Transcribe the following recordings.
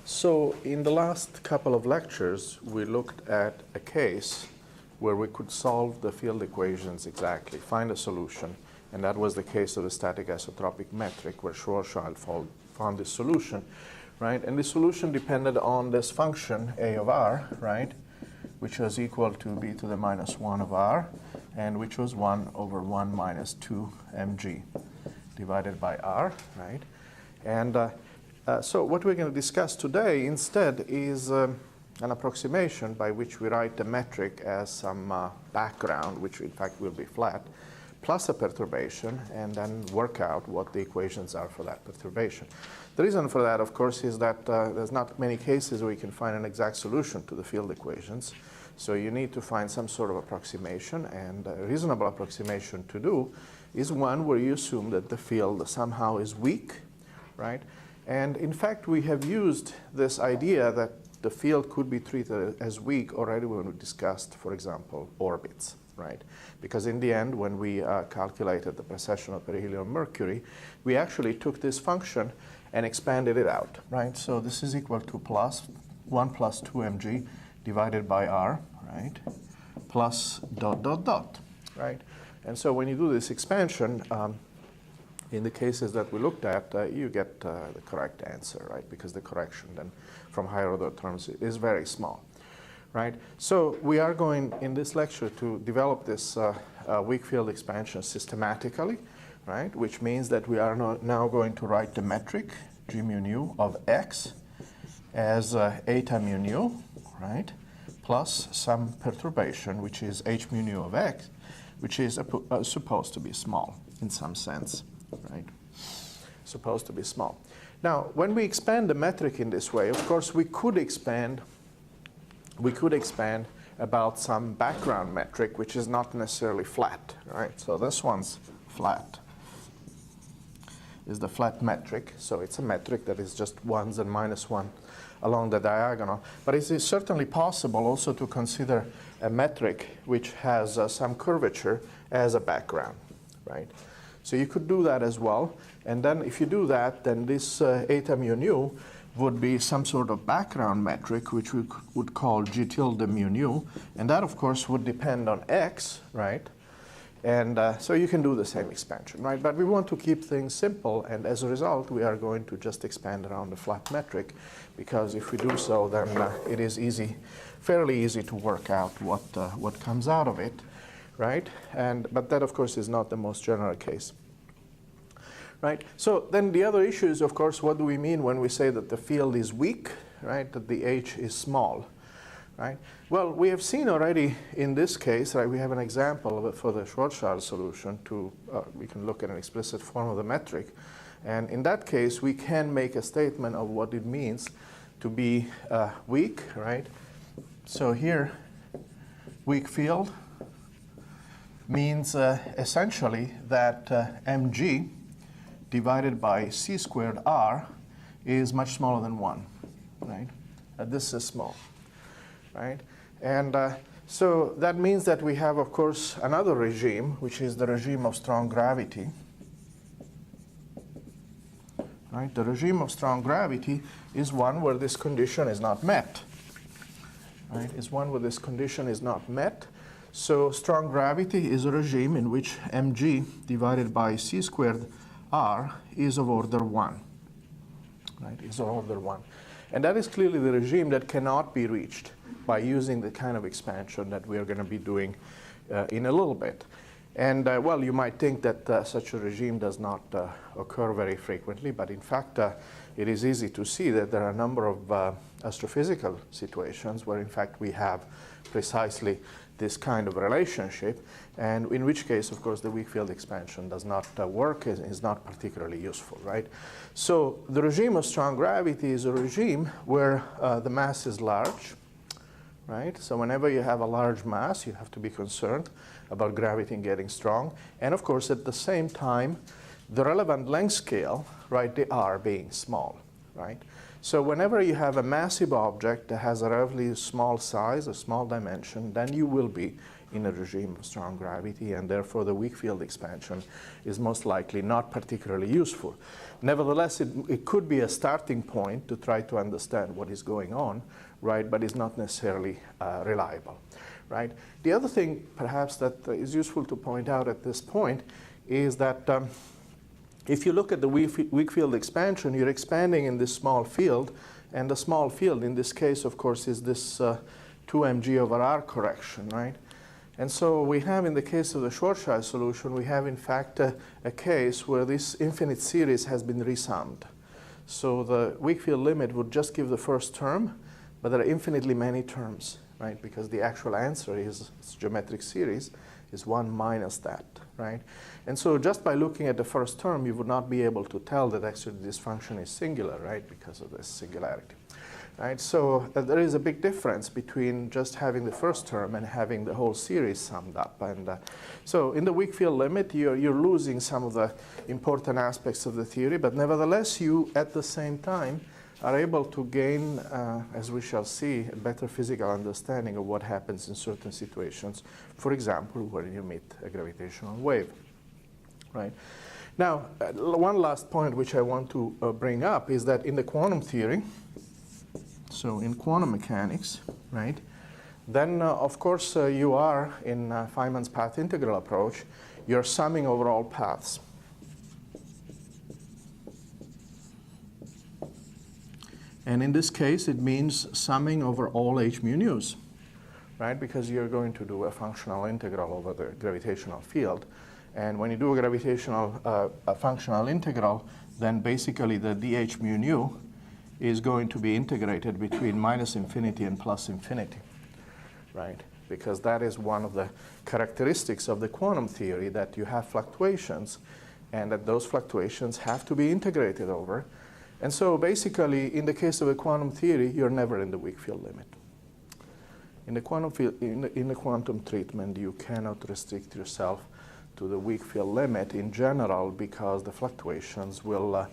So in the last couple of lectures, we looked at a case where we could solve the field equations exactly, find a solution, and that was the case of the static isotropic metric where Schwarzschild found this solution, right? And the solution depended on this function a of r, right, which was equal to b to the minus 1 of r, and which was 1 over 1 minus 2 mg divided by r, right? And so what we're going to discuss today instead is an approximation by which we write the metric as some background, which in fact will be flat, plus a perturbation, and then work out what the equations are for that perturbation. The reason for that, of course, is that there's not many cases where you can find an exact solution to the field equations. So you need to find some sort of approximation, and a reasonable approximation to do is one where you assume that the field somehow is weak, right? And in fact, we have used this idea that the field could be treated as weak already when we discussed, for example, orbits, right? Because in the end, when we calculated the precession of perihelion Mercury, we actually took this function and expanded it out, right? So this is equal to plus 1 plus 2 mg divided by r, right, plus dot, dot, dot, right? And so when you do this expansion, in the cases that we looked at, you get the correct answer, right? Because the correction then from higher order terms is very small, right? So we are going in this lecture to develop this weak field expansion systematically, right? Which means that we are now going to write the metric g mu nu of x as eta mu nu, right? Plus some perturbation, which is h mu nu of x, which is supposed to be small in some sense, right? Supposed to be small. Now, when we expand the metric in this way, of course, we could expand about some background metric, which is not necessarily flat, right? So this one's flat, is the flat metric. So it's a metric that is just ones and minus one along the diagonal. But it is certainly possible also to consider a metric which has some curvature as a background, right? So you could do that as well. And then if you do that, then this eta mu nu would be some sort of background metric, which we would call g tilde mu nu. And that, of course, would depend on x, right? And so you can do the same expansion, right? But we want to keep things simple. And as a result, we are going to just expand around the flat metric, because if we do so, then it is easy, fairly easy to work out what comes out of it, right? But that, of course, is not the most general case, right? So then the other issue is, of course, what do we mean when we say that the field is weak, right? That the h is small, right? Well, we have seen already in this case, right? We have an example of it for the Schwarzschild solution. We can look at an explicit form of the metric, and in that case, we can make a statement of what it means to be weak, right? So here, weak field means essentially that mg divided by c squared r is much smaller than 1, right? This is small, right? And so that means that we have, of course, another regime, which is the regime of strong gravity, right? The regime of strong gravity is one where this condition is not met, right? Is one where this condition is not met. So strong gravity is a regime in which mg divided by c squared r is of order 1, right? Is of order 1. And that is clearly the regime that cannot be reached by using the kind of expansion that we are going to be doing in a little bit. And well, you might think that such a regime does not occur very frequently, but in fact, it is easy to see that there are a number of astrophysical situations where, in fact, we have precisely this kind of relationship, and in which case, of course, the weak field expansion does not work, is not particularly useful, right? So the regime of strong gravity is a regime where the mass is large, right? So whenever you have a large mass, you have to be concerned about gravity getting strong. And of course, at the same time, the relevant length scale, right, the r being small, right? So whenever you have a massive object that has a relatively small size, a small dimension, then you will be in a regime of strong gravity, and therefore the weak field expansion is most likely not particularly useful. Nevertheless, it could be a starting point to try to understand what is going on, right, but it's not necessarily reliable, right? The other thing perhaps that is useful to point out at this point is that if you look at the weak field expansion, you're expanding in this small field, and the small field in this case, of course, is this 2mg/r correction, right? And so we have, in the case of the Schwarzschild solution, we have in fact a case where this infinite series has been resummed. So the weak field limit would just give the first term, but there are infinitely many terms, right? Because the actual answer is its geometric series is 1 minus that, right? And so just by looking at the first term, you would not be able to tell that actually this function is singular, right? Because of this singularity. Right, so there is a big difference between just having the first term and having the whole series summed up. And so in the weak field limit, you're losing some of the important aspects of the theory, but nevertheless, you at the same time are able to gain, as we shall see, a better physical understanding of what happens in certain situations, for example, when you meet a gravitational wave. Right? Now, one last point which I want to bring up is that in the quantum theory, so in quantum mechanics, right, then of course you are, in Feynman's path integral approach, you're summing over all paths. And in this case, it means summing over all h mu nus, right, because you're going to do a functional integral over the gravitational field. And when you do a gravitational a functional integral, then basically the dh mu nu is going to be integrated between minus infinity and plus infinity, right? Because that is one of the characteristics of the quantum theory, that you have fluctuations and that those fluctuations have to be integrated over. And so basically, in the case of a quantum theory, you're never in the weak field limit. In the quantum field, in the quantum treatment, you cannot restrict yourself to the weak field limit in general, because the fluctuations will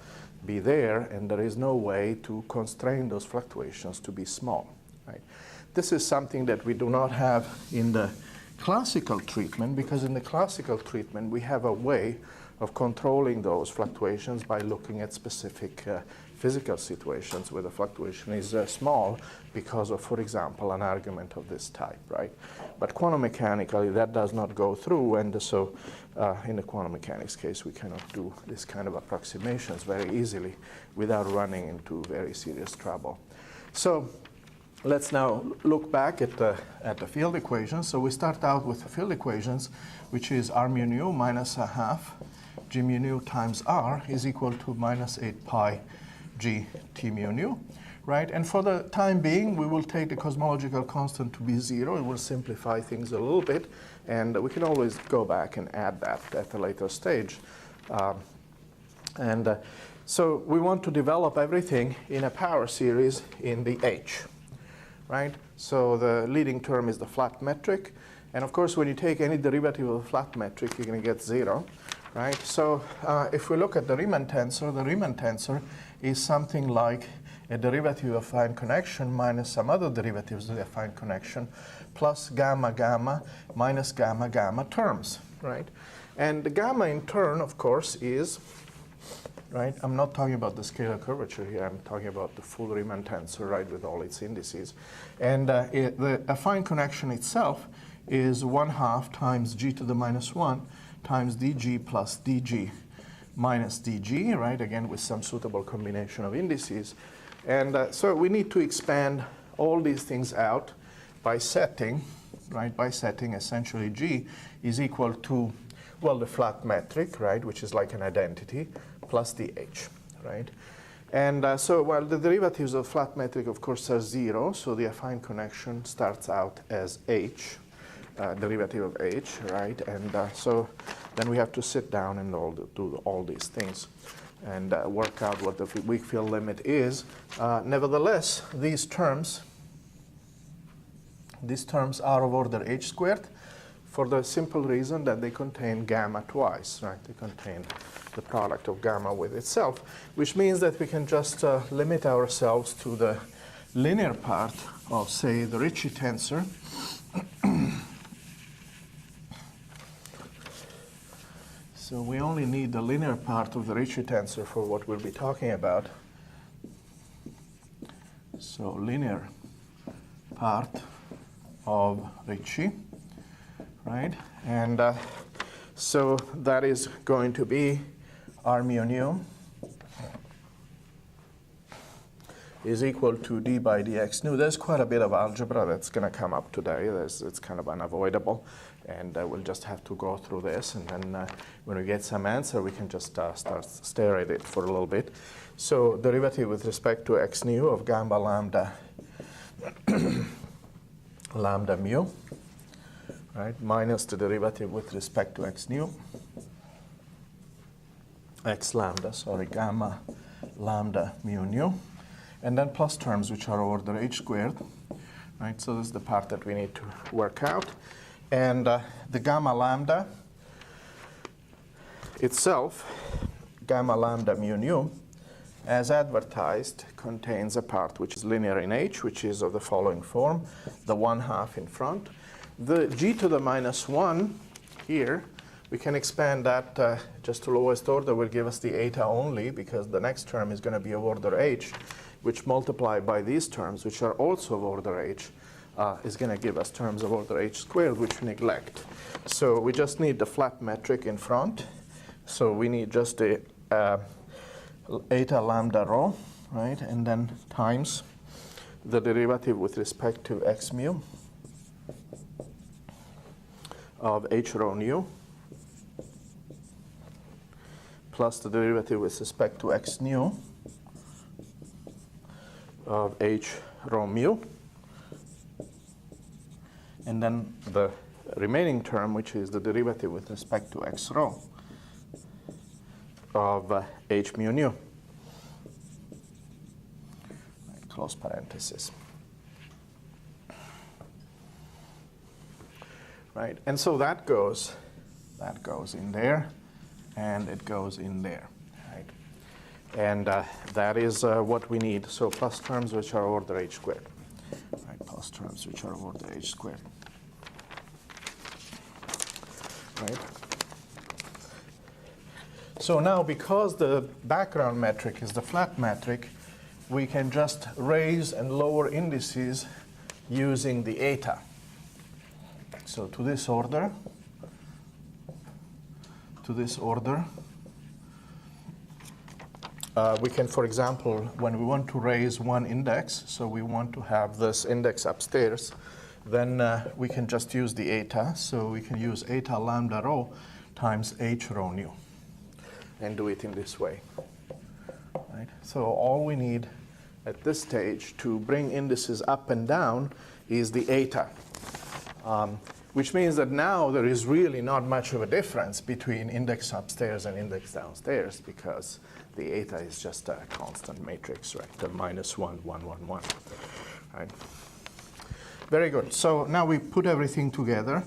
be there, and there is no way to constrain those fluctuations to be small, right? This is something that we do not have in the classical treatment, because in the classical treatment we have a way of controlling those fluctuations by looking at specific physical situations where the fluctuation is small because of, for example, an argument of this type, right? But quantum mechanically, that does not go through, and so in the quantum mechanics case, we cannot do this kind of approximations very easily without running into very serious trouble. So let's now look back at the field equations. So we start out with the field equations, which is r mu nu minus a half g mu nu times r is equal to minus 8 pi g t mu nu, right? And for the time being, we will take the cosmological constant to be 0. It will simplify things a little bit, and we can always go back and add that at a later stage. So we want to develop everything in a power series in the H, right? So the leading term is the flat metric, and of course, when you take any derivative of the flat metric, you're going to get 0. Right? So if we look at the Riemann tensor is something like a derivative of affine connection minus some other derivatives of the affine connection plus gamma gamma minus gamma gamma terms, right? And the gamma in turn, of course, is, right? I'm not talking about the scalar curvature here. I'm talking about the full Riemann tensor, right, with all its indices. And the affine connection itself is 1/2 times g to the minus 1 times dg plus dg minus dg, right, again with some suitable combination of indices. And so we need to expand all these things out by setting, right, by setting essentially g is equal to, well, the flat metric, right, which is like an identity, plus the h, right? And so, well, the derivatives of flat metric, of course, are 0, so the affine connection starts out as h, derivative of h, right? And so then we have to sit down and do all these things and work out what the weak field limit is. Nevertheless, these terms are of order h squared for the simple reason that they contain gamma twice, right? They contain the product of gamma with itself, which means that we can just limit ourselves to the linear part of, say, the Ricci tensor. So we only need the linear part of the Ricci tensor for what we'll be talking about. So linear part of Ricci, right? And so that is going to be R mu nu is equal to d by dx nu. There's quite a bit of algebra that's going to come up today. It's kind of unavoidable, and we'll just have to go through this, and then when we get some answer, we can just start stare at it for a little bit. So derivative with respect to x nu of gamma lambda lambda mu, right, minus the derivative with respect to x nu, gamma lambda mu nu, and then plus terms which are order h squared, right? So this is the part that we need to work out. And the gamma lambda itself, gamma lambda mu nu, as advertised, contains a part which is linear in h, which is of the following form, the 1/2 in front. The g to the minus 1 here, we can expand that just to lowest order will give us the eta only, because the next term is going to be of order h, which multiplied by these terms, which are also of order h, is going to give us terms of order h squared, which we neglect. So we just need the flat metric in front. So we need just the eta lambda rho, right? And then times the derivative with respect to x mu of h rho nu plus the derivative with respect to x nu of h rho mu, and then the remaining term, which is the derivative with respect to x rho of h mu nu, right, close parenthesis. Right, and so that goes in there, and it goes in there, right? And that is what we need. So plus terms which are order h squared, right? Plus terms which are order h squared, right? So now, because the background metric is the flat metric, we can just raise and lower indices using the eta. So to this order, we can, for example, when we want to raise one index, so we want to have this index upstairs, then we can just use the eta. So we can use eta lambda rho times h rho nu and do it in this way, right? So all we need at this stage to bring indices up and down is the eta, which means that now there is really not much of a difference between index upstairs and index downstairs, because the eta is just a constant matrix, right? The minus 1, 1, 1, 1, right? Very good. So now we put everything together,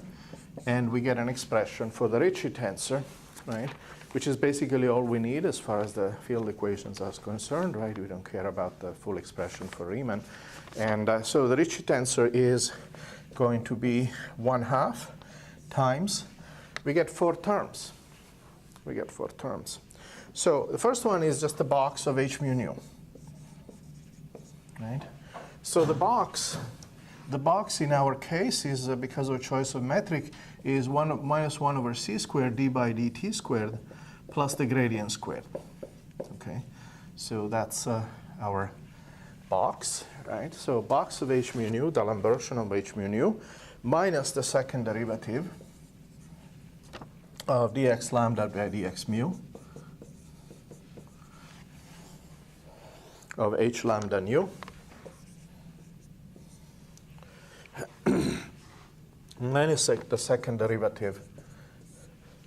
and we get an expression for the Ricci tensor, right? Which is basically all we need as far as the field equations are concerned, right? We don't care about the full expression for Riemann. And so the Ricci tensor is going to be 1/2 times, we get 4 terms. So the first one is just a box of h mu nu, right? So the box in our case is, because of choice of metric, is minus 1 over c squared d by dt squared plus the gradient squared, okay? So that's our box, right? So box of h mu nu, the Lambertian of h mu nu, minus the second derivative of dx lambda by dx mu of h lambda nu minus the second derivative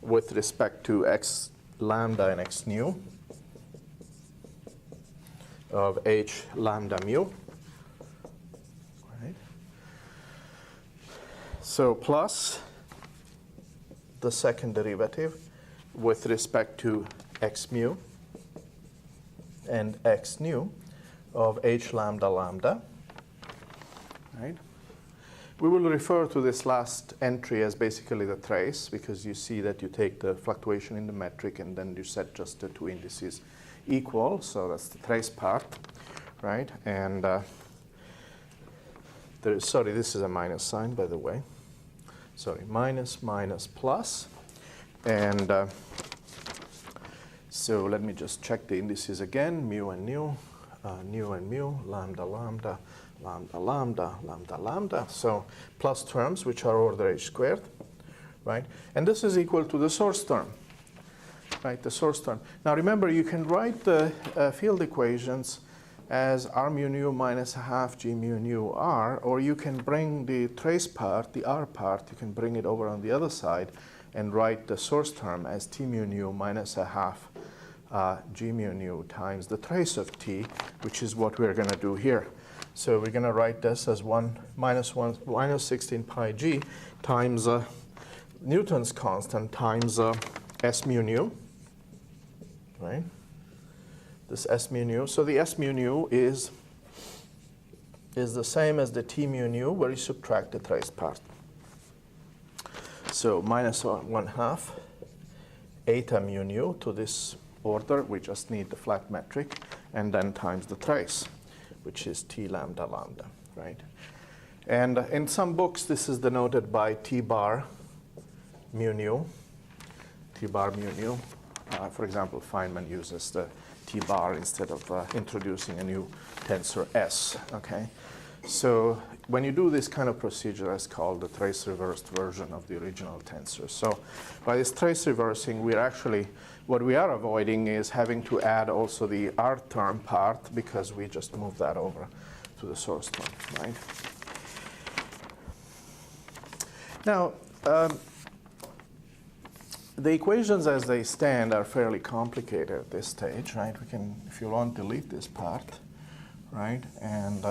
with respect to x lambda and x nu of h lambda mu, right? So plus the second derivative with respect to x mu and x nu of h lambda lambda, right? We will refer to this last entry as basically the trace, because you see that you take the fluctuation in the metric and then you set just the two indices equal. So that's the trace part, right? And sorry, this is a minus sign, by the way. Sorry, minus, minus, plus. And so let me just check the indices again, mu and nu and mu, lambda, lambda, lambda, lambda, lambda, lambda. So plus terms, which are order h squared, right? And this is equal to the source term, right? The source term. Now remember, you can write the field equations as r mu nu minus a half g mu nu r, or you can bring the trace part, the r part, you can bring it over on the other side and write the source term as t mu nu minus a half g mu nu times the trace of t, which is what we're going to do here. So we're going to write this as minus 16 pi g times Newton's constant times s mu nu, right? This s mu nu. So the s mu nu is the same as the t mu nu, where you subtract the trace part. So minus 1/2 eta mu nu to this order. We just need the flat metric, and then times the trace, which is t lambda lambda, right? And in some books, this is denoted by t bar mu nu, t bar mu nu. For example, Feynman uses the t bar instead of introducing a new tensor S, okay? So when you do this kind of procedure, that's called the trace reversed version of the original tensor. So by this trace reversing, we're actually, what we are avoiding is having to add also the r term part, because we just move that over to the source term, right? Now, the equations as they stand are fairly complicated at this stage, right? We can, if you want, delete this part, right? And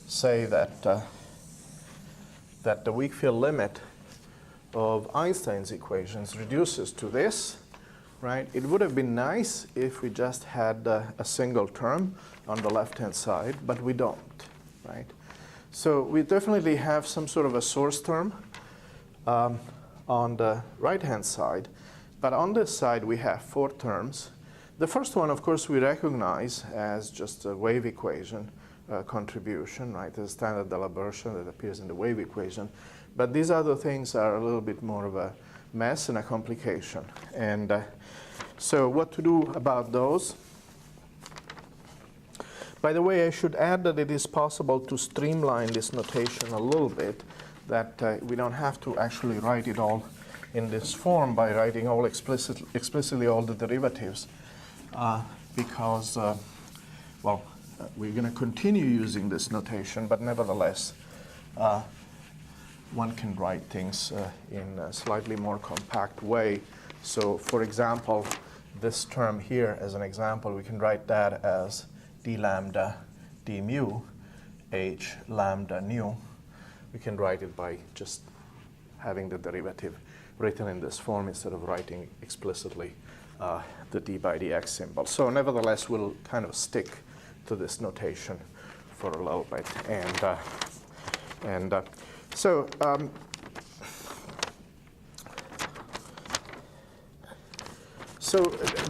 say that that the weak field limit of Einstein's equations reduces to this, right? It would have been nice if we just had a single term on the left-hand side, but we don't, right? So we definitely have some sort of a source term on the right-hand side, but on this side we have 4 terms. The first one, of course, we recognize as just a wave equation contribution, right? The standard de Labertian that appears in the wave equation. But these other things are a little bit more of a mess and a complication. And so what to do about those? By the way, I should add that it is possible to streamline this notation a little bit, that we don't have to actually write it all in this form by writing all explicitly all the derivatives, because, well, we're going to continue using this notation, but nevertheless, one can write things in a slightly more compact way. So, for example, this term here, as an example, we can write that as d lambda d mu h lambda nu. We can write it by just having the derivative written in this form instead of writing explicitly the d by dx symbol. So nevertheless, we'll kind of stick to this notation for a little bit. So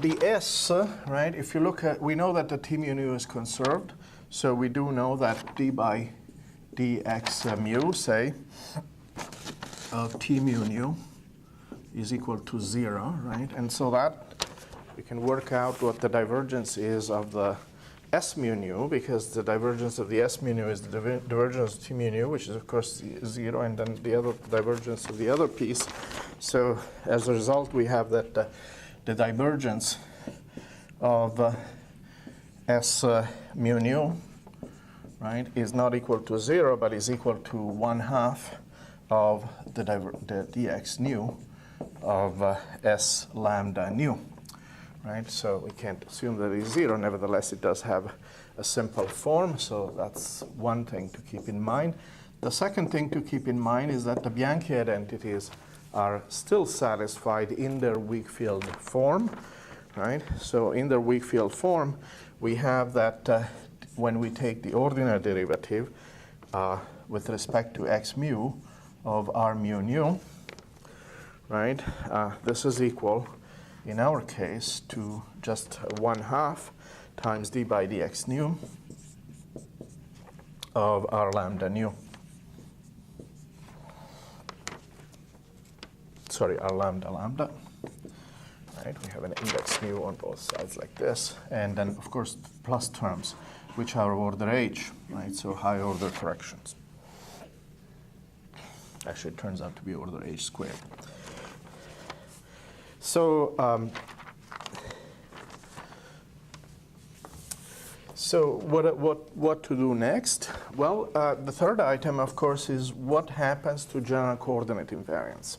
the S, right, if you look at, we know that the t mu nu is conserved. So we do know that d by dx mu, say, of t mu nu is equal to 0, right? And so that we can work out what the divergence is of the S mu nu, because the divergence of the S mu nu is the divergence of t mu nu, which is of course 0, and then the other divergence of the other piece. So as a result, we have that the divergence of S mu nu, right, is not equal to 0, but is equal to 1/2 of the dx nu of S lambda nu. Right? So we can't assume that it's 0. Nevertheless, it does have a simple form. So that's one thing to keep in mind. The second thing to keep in mind is that the Bianchi identities are still satisfied in their weak field form. Right? So in their weak field form, we have that when we take the ordinary derivative, with respect to x mu of r mu nu, right? This is equal, in our case, to just 1/2 times d by dx nu of r lambda nu. Sorry, r lambda lambda. Right? We have an index mu on both sides like this, and then of course plus terms, which are order h, right? So high order corrections. Actually, it turns out to be order h squared. So, what to do next? Well, the third item, of course, is what happens to general coordinate invariance.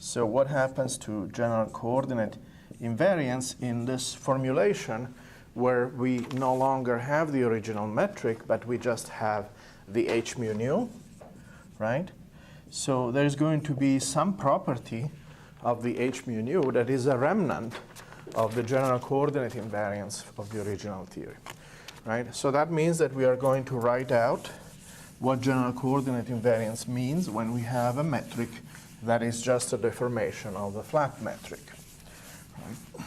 So what happens to general coordinate invariance in this formulation where we no longer have the original metric, but we just have the h mu nu, right? So there's going to be some property of the h mu nu that is a remnant of the general coordinate invariance of the original theory, right? So that means that we are going to write out what general coordinate invariance means when we have a metric that is just a deformation of the flat metric. Right?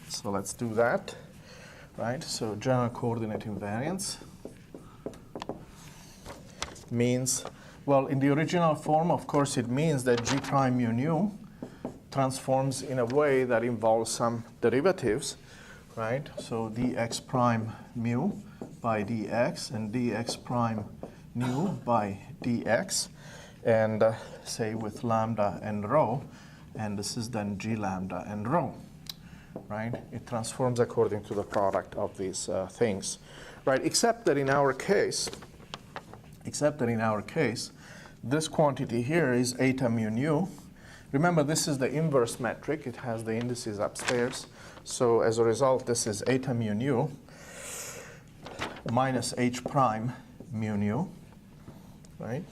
So let's do that. Right? So general coordinate invariance means, well, in the original form, of course, it means that g prime mu nu transforms in a way that involves some derivatives, right? So dx prime mu by dx and dx prime nu by dx, and say with lambda and rho, and this is then g lambda and rho, right? It transforms according to the product of these things, right? Except that in our case, this quantity here is eta mu nu. Remember, this is the inverse metric. It has the indices upstairs. So as a result, this is eta mu nu minus h prime mu nu, right?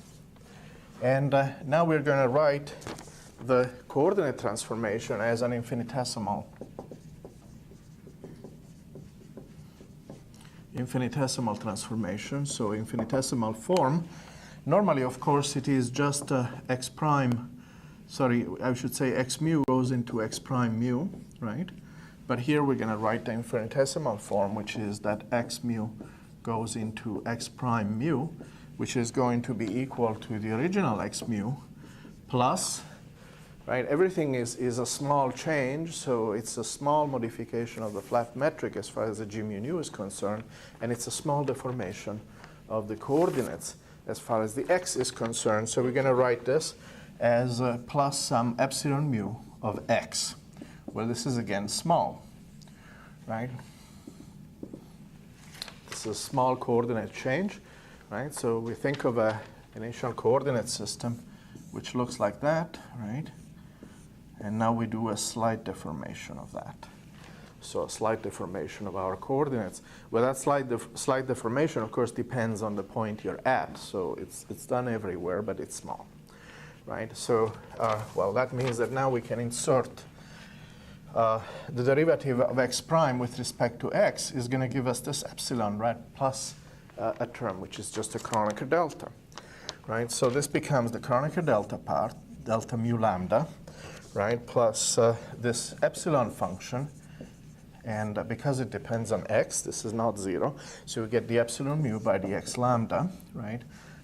And now we're going to write the coordinate transformation as an infinitesimal transformation. So infinitesimal form. Normally, of course, it is just x prime, sorry, I should say x mu goes into x prime mu, right? But here we're going to write the infinitesimal form, which is that x mu goes into x prime mu, which is going to be equal to the original x mu plus, right? Everything is a small change, so it's a small modification of the flat metric as far as the g mu nu is concerned, and it's a small deformation of the coordinates as far as the x is concerned. So we're going to write this as plus some epsilon mu of x, where this is again small, right? This is a small coordinate change. Right, so we think of an initial coordinate system which looks like that, right? And now we do a slight deformation of that. So a slight deformation of our coordinates. Well, that slight deformation, of course, depends on the point you're at. So it's done everywhere, but it's small, right? So, well, that means that now we can insert the derivative of x prime with respect to x is going to give us this epsilon, right, plus a term which is just a Kronecker delta, right? So this becomes the Kronecker delta part, delta mu lambda, right, plus this epsilon function, and because it depends on x, this is not 0, so we get the epsilon mu by the x lambda, right,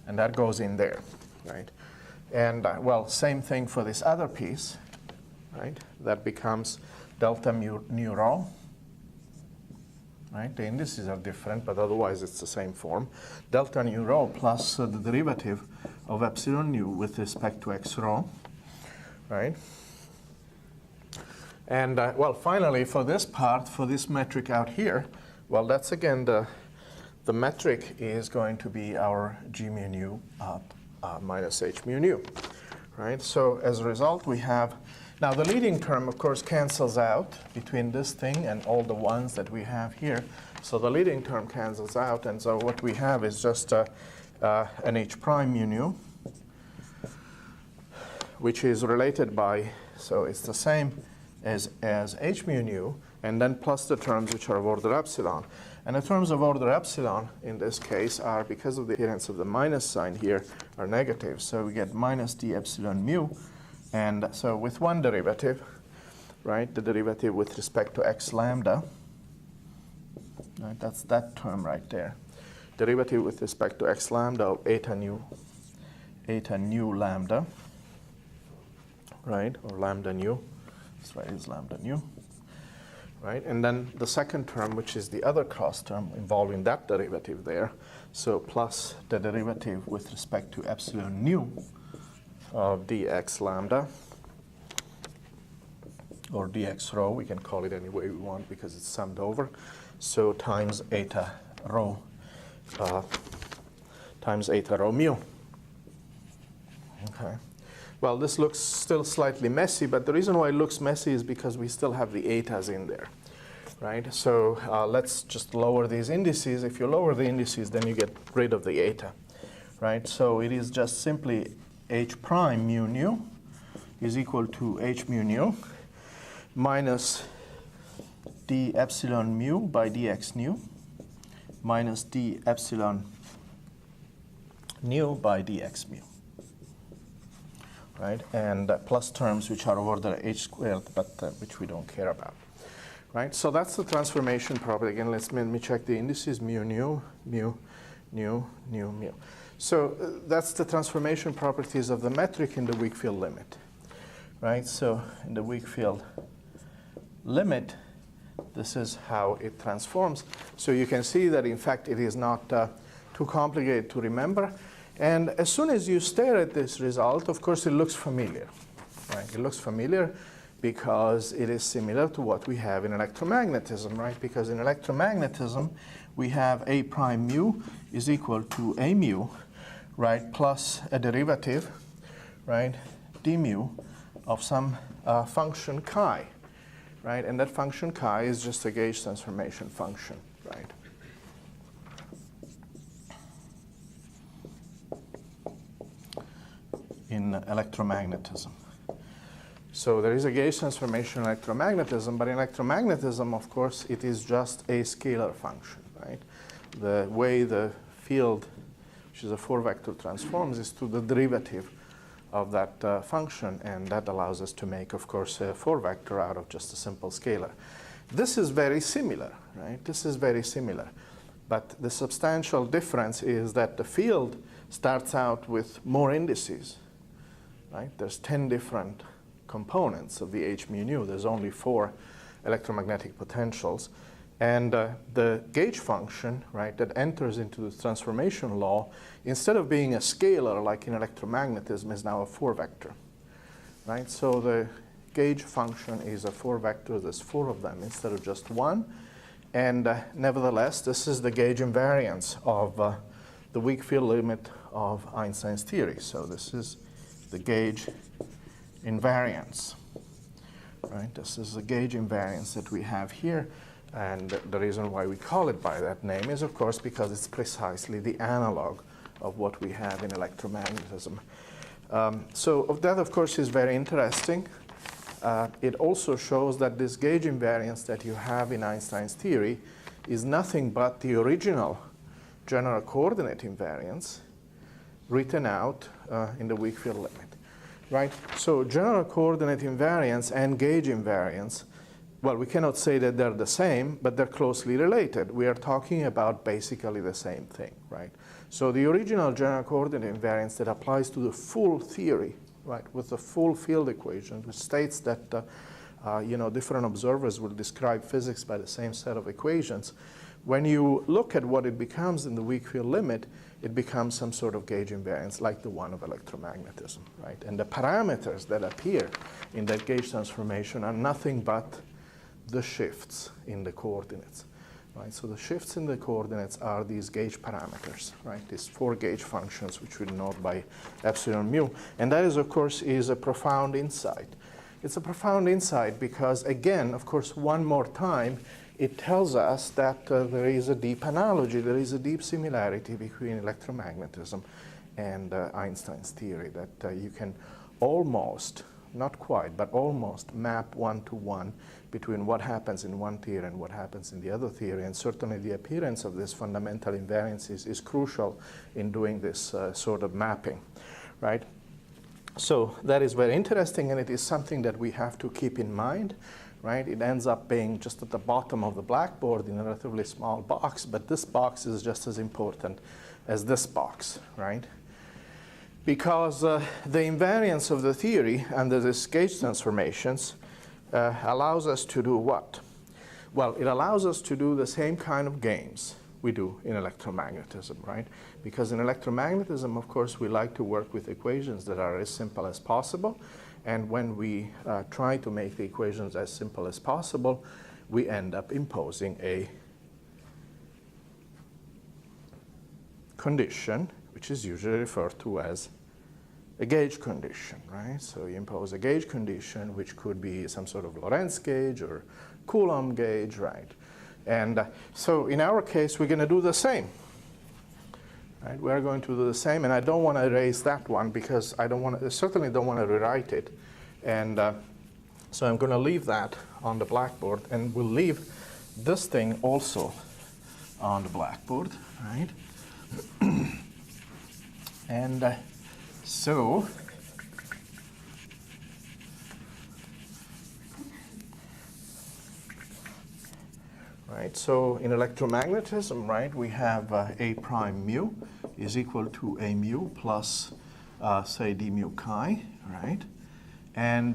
and that goes in there, right? And well, same thing for this other piece, right? That becomes delta mu nu rho. Right? The indices are different, but otherwise it's the same form. Delta nu rho plus the derivative of epsilon nu with respect to x rho, right? And well, finally, for this part, for this metric out here, well, that's again the metric is going to be our g mu nu minus h mu nu, right? So as a result, we have now the leading term, of course, cancels out between this thing and all the ones that we have here. So the leading term cancels out, and so what we have is just an h prime mu nu, which is related by, so it's the same as h mu nu, and then plus the terms which are of order epsilon. And the terms of order epsilon in this case are, because of the appearance of the minus sign here, are negative. So we get minus d epsilon mu. And so with one derivative, right, the derivative with respect to x lambda, right, that's that term right there. Derivative with respect to x lambda of eta nu lambda, right, or lambda nu. That's right, is lambda nu. Right? And then the second term, which is the other cross term involving that derivative there, so plus the derivative with respect to epsilon nu of dx lambda, or dx rho, we can call it any way we want because it's summed over, so times eta rho mu. Okay. Well, this looks still slightly messy, but the reason why it looks messy is because we still have the etas in there, right? So let's just lower these indices. If you lower the indices, then you get rid of the eta, right? So it is just simply h prime mu nu is equal to h mu nu minus d epsilon mu by dx nu minus d epsilon nu by dx mu. Right, and plus terms which are of order h squared, but which we don't care about. Right, so that's the transformation property. Again, let me check the indices: mu nu, mu, nu, nu, mu. So that's the transformation properties of the metric in the weak field limit. Right, so in the weak field limit, this is how it transforms. So you can see that in fact it is not too complicated to remember. And as soon as you stare at this result, of course, it looks familiar. Right? It looks familiar because it is similar to what we have in electromagnetism, right? Because in electromagnetism, we have a prime mu is equal to a mu, right, plus a derivative, right, d mu of some function chi, right? And that function chi is just a gauge transformation function, right? In electromagnetism. So there is a gauge transformation in electromagnetism, but in electromagnetism, of course, it is just a scalar function, right? The way the field, which is a 4-vector, transforms is to the derivative of that function, and that allows us to make, of course, a 4-vector out of just a simple scalar. This is very similar, right? This is very similar. But the substantial difference is that the field starts out with more indices. Right? There's 10 different components of the h mu nu. There's only 4 electromagnetic potentials. And the gauge function, right, that enters into the transformation law, instead of being a scalar like in electromagnetism, is now a 4-vector. Right? So the gauge function is a 4-vector. There's 4 of them instead of just 1. And nevertheless, this is the gauge invariance of the weak field limit of Einstein's theory. So this is the gauge invariance, right? This is the gauge invariance that we have here, and the reason why we call it by that name is, of course, because it's precisely the analog of what we have in electromagnetism. So that, of course, is very interesting. It also shows that this gauge invariance that you have in Einstein's theory is nothing but the original general coordinate invariance written out in the weak field limit, right? So general coordinate invariance and gauge invariance, well, we cannot say that they're the same, but they're closely related. We are talking about basically the same thing, right? So the original general coordinate invariance that applies to the full theory, right, with the full field equation, which states that different observers will describe physics by the same set of equations. When you look at what it becomes in the weak field limit, it becomes some sort of gauge invariance like the one of electromagnetism, right? And the parameters that appear in that gauge transformation are nothing but the shifts in the coordinates, right? So the shifts in the coordinates are these gauge parameters, right? These 4 gauge functions which we denote by epsilon mu. And that is, of course, is a profound insight. It's a profound insight because, again, of course, one more time, it tells us that there is a deep analogy, there is a deep similarity between electromagnetism and Einstein's theory, that you can almost not quite, but almost map one-to-one between what happens in one theory and what happens in the other theory. And certainly the appearance of this fundamental invariance is crucial in doing this sort of mapping, right? So that is very interesting, and it is something that we have to keep in mind, right? It ends up being just at the bottom of the blackboard in a relatively small box, but this box is just as important as this box, right? Because the invariance of the theory under these gauge transformations allows us to do what? Well, it allows us to do the same kind of games we do in electromagnetism, right? Because in electromagnetism, of course, we like to work with equations that are as simple as possible. And when we try to make the equations as simple as possible, we end up imposing a condition, which is usually referred to as a gauge condition, right? So you impose a gauge condition, which could be some sort of Lorentz gauge or Coulomb gauge, right? And so in our case, we're going to do the same. Right? We're going to do the same, and I don't want to erase that one because I certainly don't want to rewrite it. And so I'm going to leave that on the blackboard, and we'll leave this thing also on the blackboard, right? And so right, so in electromagnetism, right, we have A prime mu is equal to A mu plus, say, d mu chi, right? And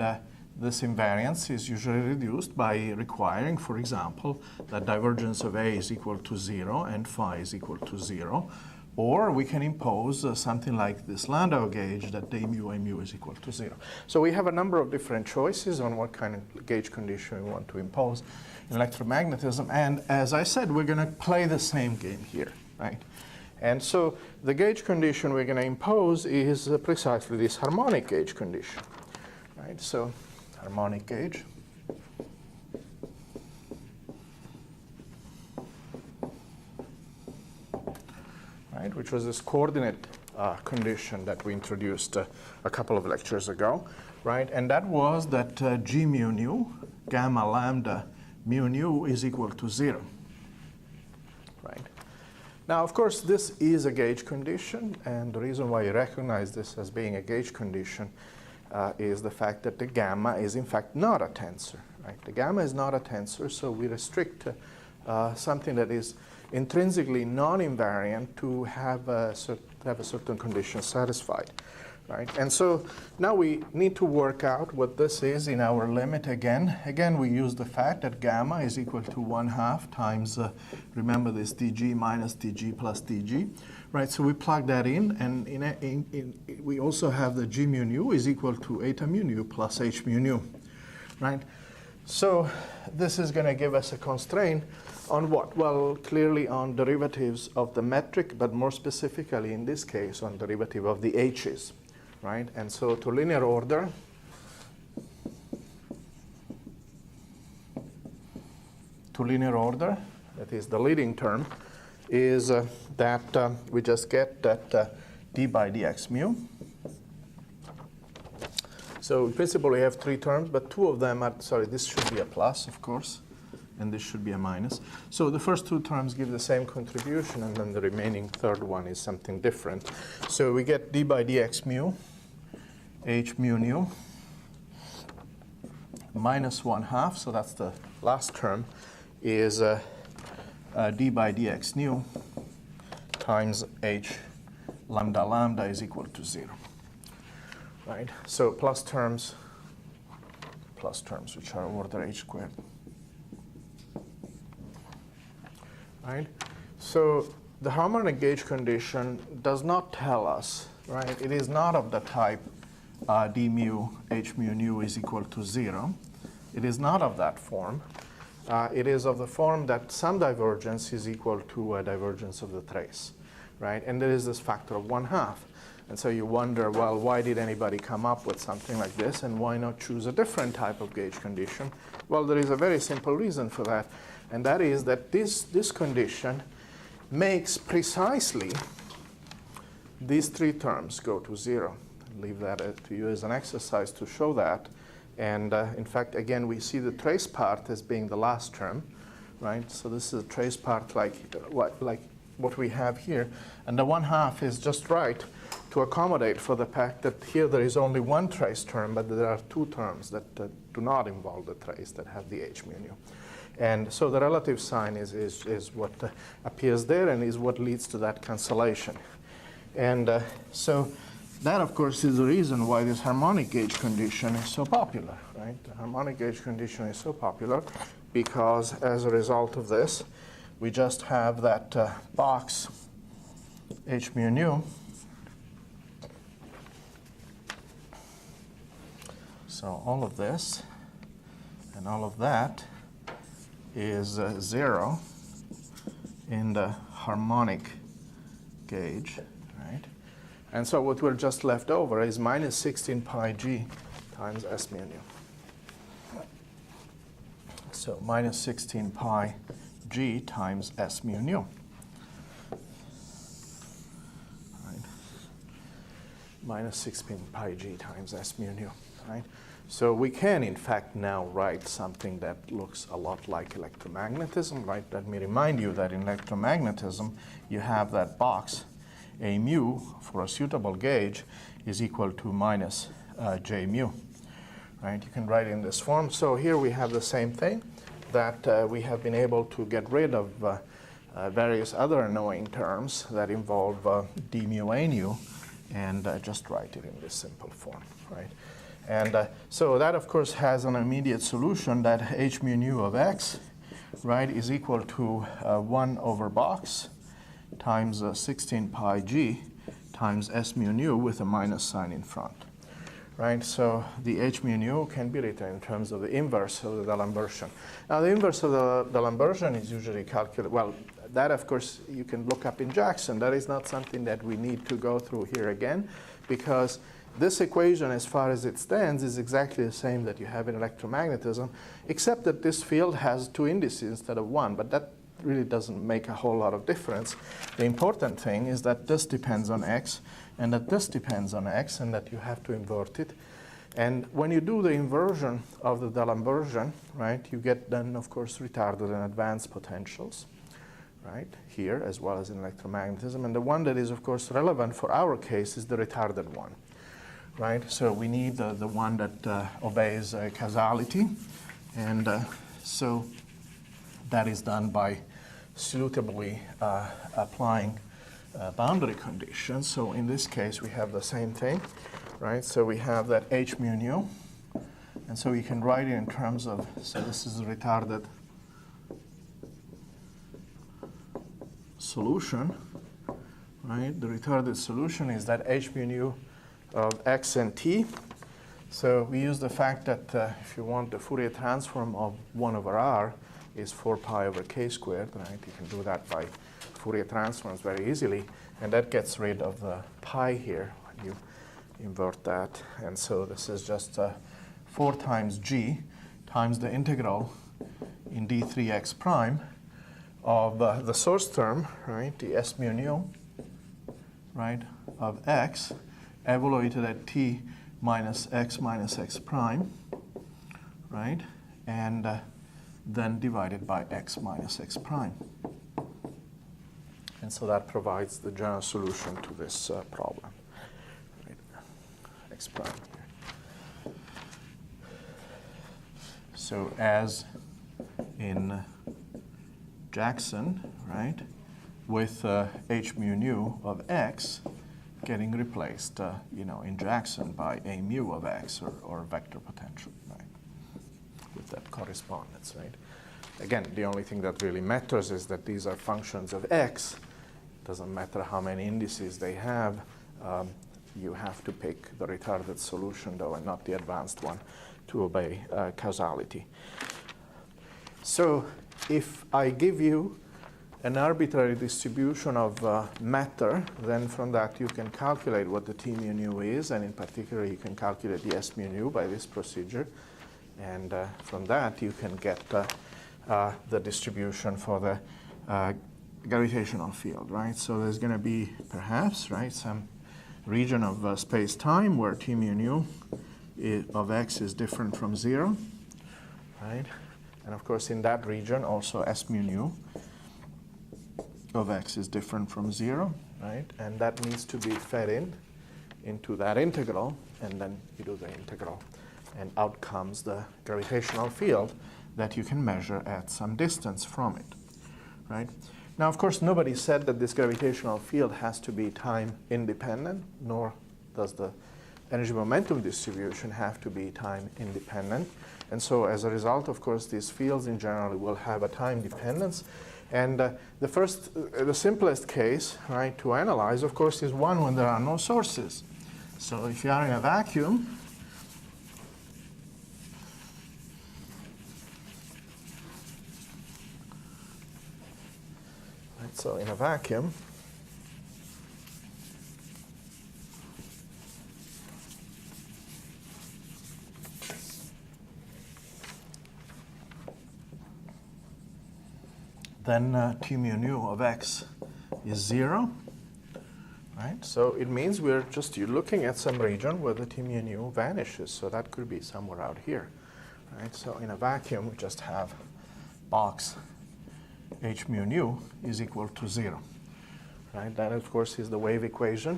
this invariance is usually reduced by requiring, for example, that divergence of A is equal to 0 and phi is equal to 0. Or we can impose something like this Landau gauge that A mu is equal to 0. So we have a number of different choices on what kind of gauge condition we want to impose in electromagnetism. And as I said, we're going to play the same game here, right? And so the gauge condition we're going to impose is precisely this harmonic gauge condition, right? So harmonic gauge. Right, which was this coordinate condition that we introduced a couple of lectures ago, right? And that was that g mu nu, gamma lambda mu nu is equal to 0, right? Now, of course, this is a gauge condition, and the reason why you recognize this as being a gauge condition is the fact that the gamma is, in fact, not a tensor, right? The gamma is not a tensor, so we restrict something that is intrinsically non-invariant to have a certain condition satisfied, right? And so now we need to work out what this is in our limit again. Again, we use the fact that gamma is equal to 1/2 times, remember this, dg minus dg plus dg, right? So we plug that in, and we also have the g mu nu is equal to eta mu nu plus h mu nu, right? So this is going to give us a constraint on what? Well, clearly on derivatives of the metric, but more specifically in this case on derivative of the h's, right? And so to linear order, that is the leading term, is that we just get that d by dx mu. So in principle we have 3 terms, but 2 of them are, sorry, this should be a plus, of course, and this should be a minus. So the first 2 terms give the same contribution, and then the remaining third one is something different. So we get d by dx mu, h mu nu, minus 1/2, so that's the last term, is d by dx nu times h lambda lambda is equal to 0. Right? So plus terms which are order h squared. Right? So the harmonic gauge condition does not tell us, right? It is not of the type d mu h mu nu is equal to 0. It is not of that form. It is of the form that some divergence is equal to a divergence of the trace, right? And there is this factor of 1/2. And so you wonder, well, why did anybody come up with something like this, and why not choose a different type of gauge condition? Well, there is a very simple reason for that, and that is that this condition makes precisely these 3 terms go to 0. leave that to you as an exercise to show that. And in fact, again, we see the trace part as being the last term, right? So this is a trace part like what we have here. And the 1/2 is just right to accommodate for the fact that here there is only one trace term, but there are two terms that do not involve the trace that have the h mu nu. And so the relative sign is what appears there and is what leads to that cancellation. And so that, of course, is the reason why this harmonic gauge condition is so popular, right? The harmonic gauge condition is so popular because as a result of this, we just have that box h mu nu. So all of this and all of that is 0 in the harmonic gauge, right? And so what we're just left over is minus 16 pi g times s mu nu. So minus 16 pi g times s mu nu. Right? Minus 16 pi g times s mu nu, right? So we can, in fact, now write something that looks a lot like electromagnetism, right? Let me remind you that in electromagnetism, you have that box, a mu for a suitable gauge is equal to minus j mu, right? You can write it in this form. So here we have the same thing, that we have been able to get rid of various other annoying terms that involve d mu a nu, and just write it in this simple form, right? And so that, of course, has an immediate solution that h mu nu of x, right, is equal to 1 over box times 16 pi g times s mu nu with a minus sign in front, right? So the h mu nu can be written in terms of the inverse of the D'Alembertian. Now, the inverse of the D'Alembertian is usually calculated, well, that, of course, you can look up in Jackson. That is not something that we need to go through here again, because this equation, as far as it stands, is exactly the same that you have in electromagnetism, except that this field has 2 indices instead of 1, but that really doesn't make a whole lot of difference. The important thing is that this depends on x, and that this depends on x, and that you have to invert it. And when you do the inversion of the D'Alembertian, right, you get then, of course, retarded and advanced potentials, right, here, as well as in electromagnetism. And the one that is, of course, relevant for our case is the retarded one. Right, so we need the one that obeys causality, and so that is done by suitably applying boundary conditions. So in this case, we have the same thing, right? So we have that h mu nu, and so we can write it in terms of, so this is a retarded solution, right? The retarded solution is that h mu nu of x and t. So we use the fact that if you want the Fourier transform of 1 over r is 4 pi over k squared, right? You can do that by Fourier transforms very easily, and that gets rid of the pi here when you invert that. And so this is just 4 times g times the integral in d3x prime of the source term, right, the s mu nu, right, of x, evaluated at t minus x prime, right? And then divided by x minus x prime. And so that provides the general solution to this problem, right? X prime here. So as in Jackson, right, with h mu nu of x getting replaced, in Jackson by a mu of x or vector potential, right, with that correspondence, right? Again, the only thing that really matters is that these are functions of x. It doesn't matter how many indices they have. You have to pick the retarded solution, though, and not the advanced one to obey causality. So if I give you an arbitrary distribution of matter, then from that you can calculate what the t mu nu is, and in particular you can calculate the s mu nu by this procedure, and from that you can get the distribution for the gravitational field, right? So there's going to be perhaps, right, some region of space-time where T mu nu of x is different from 0, right? And of course, in that region, also S mu nu of x is different from 0, right? And that needs to be fed into that integral, and then you do the integral, and out comes the gravitational field that you can measure at some distance from it, right? Now, of course, nobody said that this gravitational field has to be time independent, nor does the energy momentum distribution have to be time independent. And so as a result, of course, these fields in general will have a time dependence. And the simplest case, right, to analyze, of course, is one when there are no sources. So if you are in a vacuum, right, so in a vacuum, then T mu nu of x is 0, right? So it means you're looking at some region where the T mu nu vanishes. So that could be somewhere out here, right? So in a vacuum, we just have box H mu nu is equal to 0, right? That, of course, is the wave equation.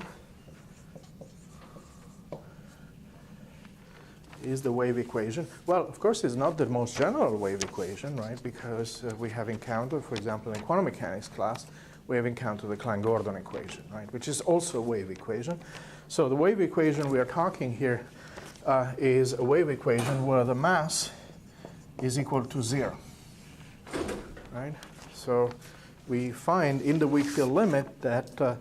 Is the wave equation. Well, of course, it's not the most general wave equation, right? Because we have encountered, for example, in quantum mechanics class, we have encountered the Klein-Gordon equation, right? Which is also a wave equation. So the wave equation we are talking here is a wave equation where the mass is equal to 0, right? So we find in the weak field limit that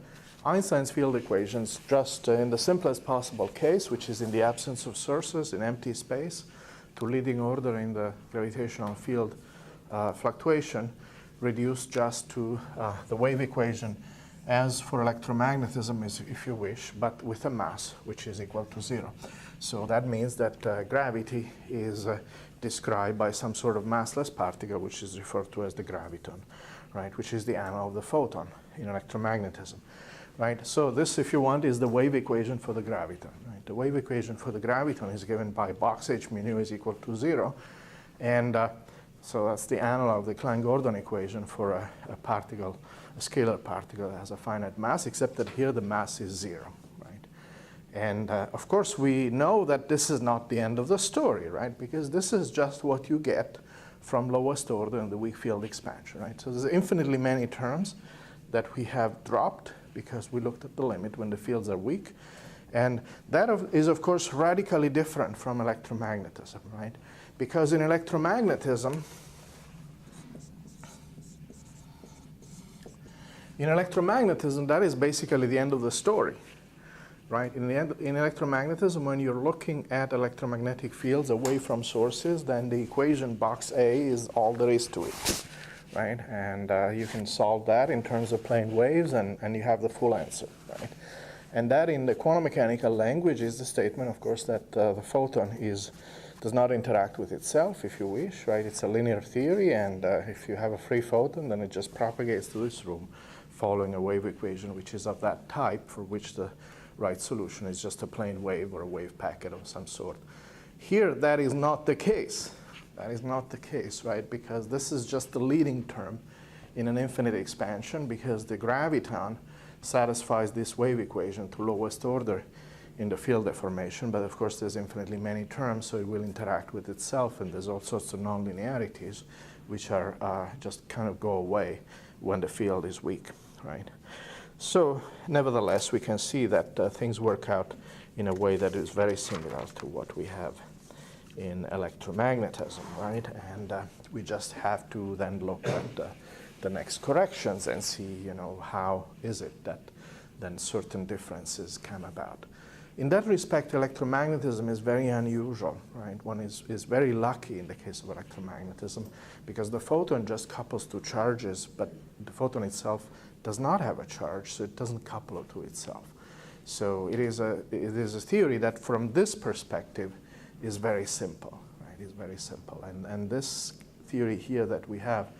Einstein's field equations, just in the simplest possible case, which is in the absence of sources in empty space, to leading order in the gravitational field fluctuation, reduced just to the wave equation as for electromagnetism, if you wish, but with a mass which is equal to 0. So that means that gravity is described by some sort of massless particle, which is referred to as the graviton, right, which is the analog of the photon in electromagnetism. Right, so this, if you want, is the wave equation for the graviton. Right? The wave equation for the graviton is given by box H mu nu is equal to 0. And so that's the analog of the Klein-Gordon equation for a particle, a scalar particle that has a finite mass, except that here the mass is 0. Right? And of course, we know that this is not the end of the story, right? Because this is just what you get from lowest order in the weak field expansion. Right? So there's infinitely many terms that we have dropped because we looked at the limit when the fields are weak. And that is, of course, radically different from electromagnetism, right? Because in electromagnetism, that is basically the end of the story, right? In electromagnetism, when you're looking at electromagnetic fields away from sources, then the equation box A is all there is to it. Right? And you can solve that in terms of plane waves, and you have the full answer, right? And that in the quantum mechanical language is the statement, of course, that the photon does not interact with itself, if you wish, right? It's a linear theory, and if you have a free photon, then it just propagates to this room following a wave equation which is of that type, for which the right solution is just a plane wave or a wave packet of some sort. Here, that is not the case. That is not the case, right? Because this is just the leading term in an infinite expansion, because the graviton satisfies this wave equation to lowest order in the field deformation. But of course, there's infinitely many terms, so it will interact with itself, and there's all sorts of nonlinearities which are just kind of go away when the field is weak, right? So nevertheless, we can see that things work out in a way that is very similar to what we have in electromagnetism, right? And we just have to then look at the next corrections and see, you know, how is it that then certain differences come about. In that respect, electromagnetism is very unusual, right? One is very lucky in the case of electromagnetism, because the photon just couples to charges, but the photon itself does not have a charge, so it doesn't couple to itself. So it is a theory that from this perspective is very simple, right? It's very simple. And this theory here that we have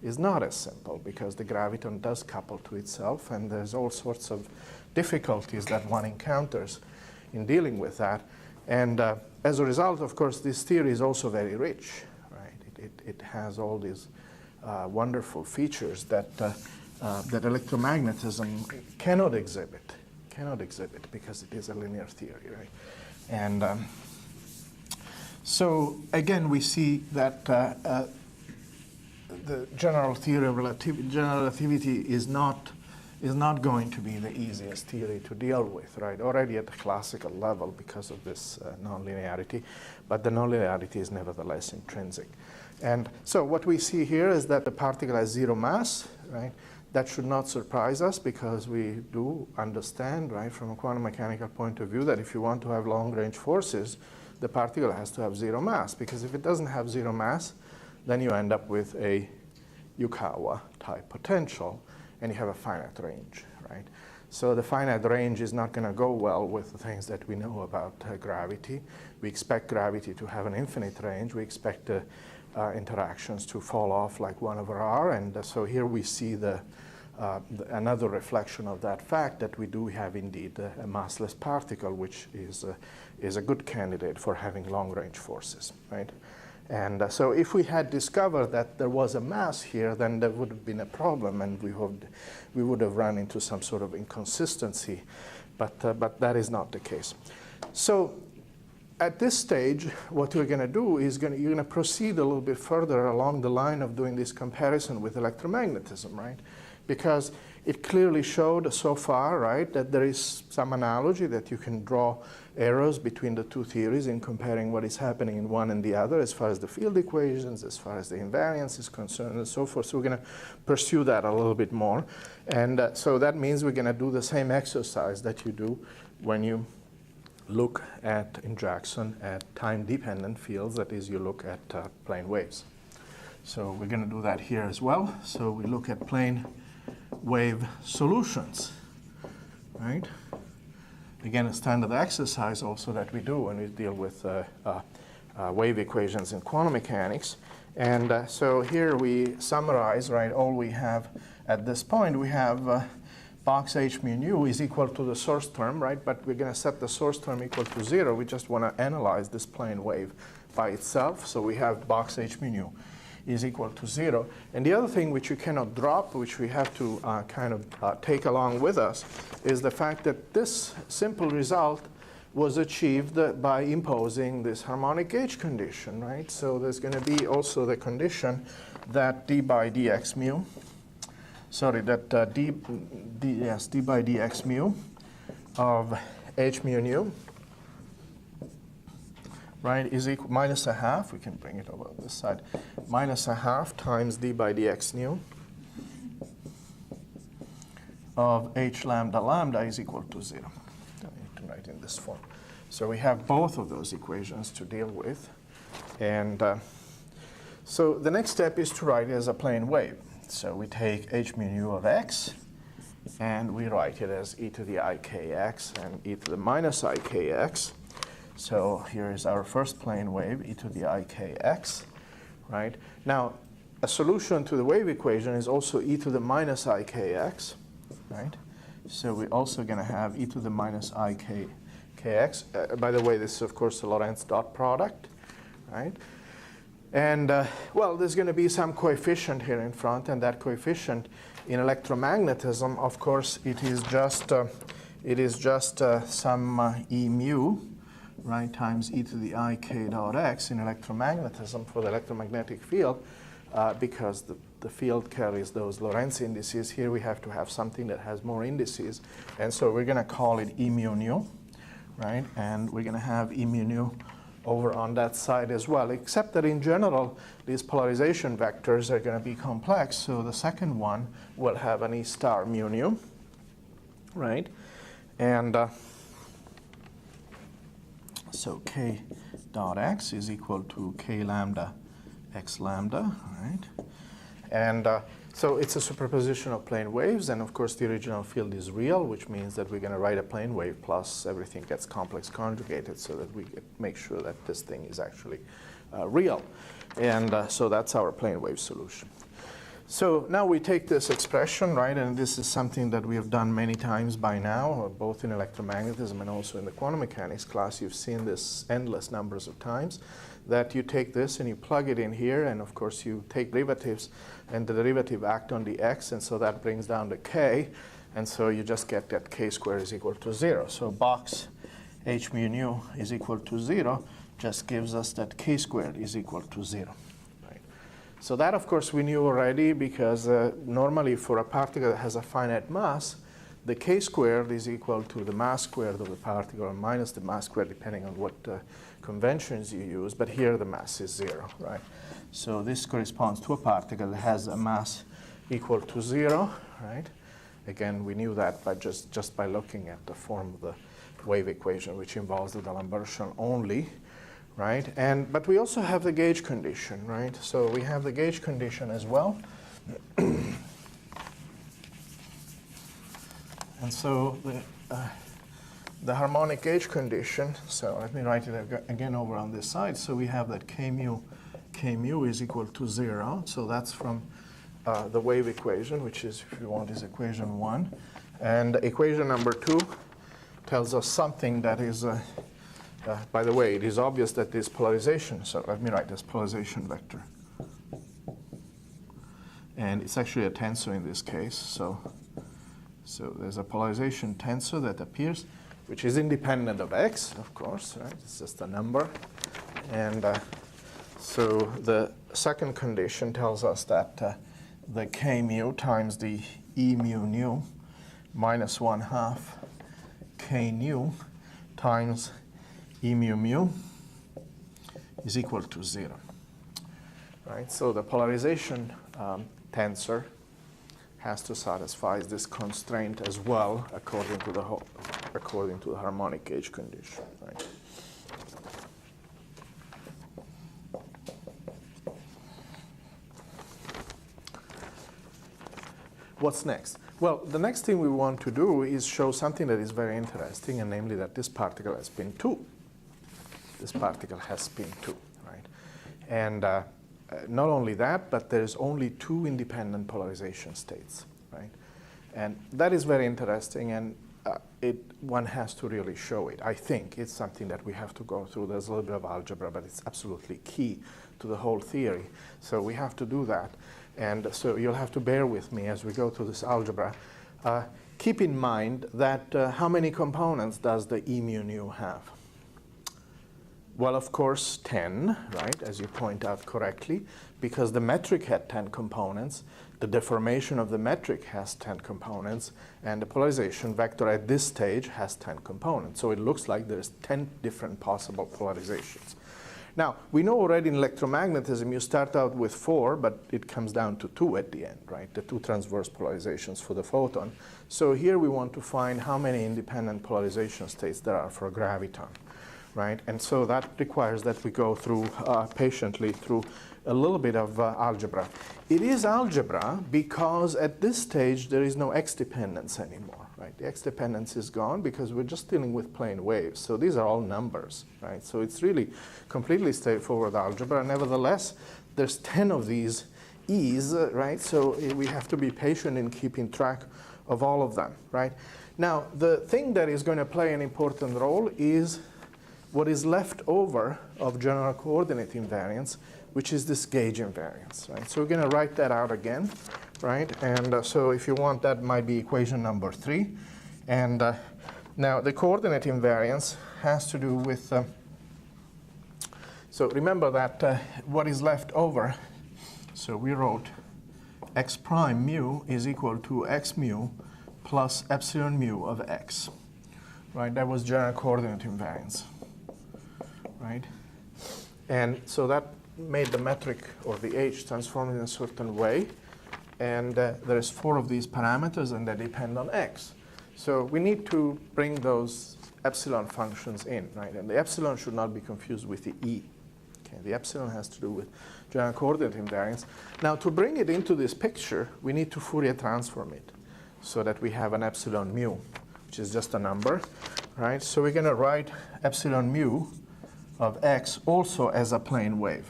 is not as simple because the graviton does couple to itself, and there's all sorts of difficulties that one encounters in dealing with that. And as a result, of course, this theory is also very rich, right? It has all these wonderful features that that electromagnetism cannot exhibit because it is a linear theory, right? And so again, we see that the general theory of relativity is not going to be the easiest theory to deal with, right? Already at the classical level because of this nonlinearity, but the nonlinearity is nevertheless intrinsic. And so what we see here is that the particle has zero mass, right? That should not surprise us because we do understand, right, from a quantum mechanical point of view, that if you want to have long-range forces, the particle has to have zero mass, because if it doesn't have zero mass, then you end up with a Yukawa-type potential, and you have a finite range, right? So the finite range is not going to go well with the things that we know about gravity. We expect gravity to have an infinite range. We expect interactions to fall off like 1 over r, and so here we see another reflection of that fact, that we do have indeed a massless particle, which is a good candidate for having long-range forces, right? And so if we had discovered that there was a mass here, then there would have been a problem, and we would have run into some sort of inconsistency, but that is not the case. So at this stage, what you're going to do is you're going to proceed a little bit further along the line of doing this comparison with electromagnetism, right? Because it clearly showed so far, right, that there is some analogy, that you can draw arrows between the two theories in comparing what is happening in one and the other as far as the field equations, as far as the invariance is concerned, and so forth. So we're going to pursue that a little bit more. And so that means we're going to do the same exercise that you do when you look at, in Jackson, at time-dependent fields. That is, you look at plane waves. So we're going to do that here as well. So we look at plane wave solutions, right? Again, a standard exercise also that we do when we deal with wave equations in quantum mechanics. And so here we summarize, right, all we have at this point. We have box h mu nu is equal to the source term, right? But we're going to set the source term equal to 0. We just want to analyze this plane wave by itself. So we have box h mu nu is equal to 0. And the other thing which you cannot drop, which we have to kind of take along with us, is the fact that this simple result was achieved by imposing this harmonic gauge condition, right? So there's going to be also the condition that d by dx mu, d by dx mu of h mu nu, right, is equal minus a half. We can bring it over this side. Minus a half times d by dx nu of h lambda lambda is equal to 0. I need to write in this form. So we have both of those equations to deal with. And so the next step is to write it as a plane wave. So we take h mu nu of x, and we write it as e to the ikx and e to the minus ikx. So here is our first plane wave, e to the ikx, right? Now, a solution to the wave equation is also e to the minus ikx, right? So we're also going to have e to the minus ikx. By the way, this is, of course, the Lorentz dot product, right? And, well, there's going to be some coefficient here in front, and that coefficient in electromagnetism, of course, it is just some e mu, right, times e to the ik dot x in electromagnetism for the electromagnetic field, because the field carries those Lorentz indices. Here we have to have something that has more indices, and so we're going to call it e mu nu, right? And we're going to have e mu nu over on that side as well, except that in general, these polarization vectors are going to be complex, so the second one will have an e star mu nu, right? And so k dot x is equal to k lambda x lambda, right? And so it's a superposition of plane waves, and of course the original field is real, which means that we're going to write a plane wave plus everything gets complex conjugated so that we make sure that this thing is actually real. And so that's our plane wave solution. So now we take this expression, right, and this is something that we have done many times by now, both in electromagnetism and also in the quantum mechanics class. You've seen this endless numbers of times, that you take this and you plug it in here, and of course you take derivatives, and the derivative act on the x, and so that brings down the k, and so you just get that k squared is equal to 0. So box h mu nu is equal to 0 just gives us that k squared is equal to 0. So that, of course, we knew already, because normally for a particle that has a finite mass, the k squared is equal to the mass squared of the particle minus the mass squared, depending on what conventions you use. But here the mass is 0, right? So this corresponds to a particle that has a mass equal to 0, right? Again, we knew that by just by looking at the form of the wave equation, which involves the D'Alembert only. Right? But we also have the gauge condition, right? So we have the gauge condition as well. And so the harmonic gauge condition, so let me write it again over on this side. So we have that k mu is equal to 0. So that's from the wave equation, which is, if you want, is equation 1. And equation number 2 tells us something that is by the way, it is obvious that this polarization, so let me write this polarization vector. And it's actually a tensor in this case. So there's a polarization tensor that appears, which is independent of x, of course, right? It's just a number. And so the second condition tells us that the k mu times the e mu nu minus 1/2 k nu times e mu mu is equal to 0. Right? So the polarization tensor has to satisfy this constraint as well, according to the harmonic gauge condition. Right? What's next? Well, the next thing we want to do is show something that is very interesting, and namely that this particle has spin 2. This particle has spin 2, right? And not only that, but there's only 2 independent polarization states, right? And that is very interesting, and one has to really show it. I think it's something that we have to go through. There's a little bit of algebra, but it's absolutely key to the whole theory. So we have to do that. And so you'll have to bear with me as we go through this algebra. Keep in mind that how many components does the e mu nu have? Well, of course, 10, right, as you point out correctly, because the metric had 10 components, the deformation of the metric has 10 components, and the polarization vector at this stage has 10 components. So it looks like there's 10 different possible polarizations. Now, we know already in electromagnetism you start out with 4, but it comes down to 2 at the end, right? The 2 transverse polarizations for the photon. So here we want to find how many independent polarization states there are for a graviton, right? And so that requires that we go through patiently through a little bit of algebra. It is algebra because at this stage there is no x dependence anymore, right? The x dependence is gone because we're just dealing with plane waves. So these are all numbers, right? So it's really completely straightforward algebra. Nevertheless, there's 10 of these e's, right? So we have to be patient in keeping track of all of them, right? Now, the thing that is going to play an important role is what is left over of general coordinate invariance, which is this gauge invariance, right? So we're going to write that out again, right? And so if you want, that might be equation number 3. And now the coordinate invariance has to do with, so remember that what is left over, so we wrote x prime mu is equal to x mu plus epsilon mu of x, right? That was general coordinate invariance, right? And so that made the metric or the h transformed in a certain way. And there's 4 of these parameters, and they depend on x. So we need to bring those epsilon functions in, right? And the epsilon should not be confused with the e. Okay, the epsilon has to do with general coordinate invariance. Now, to bring it into this picture, we need to Fourier transform it so that we have an epsilon mu, which is just a number, right? So we're going to write epsilon mu of x also as a plane wave.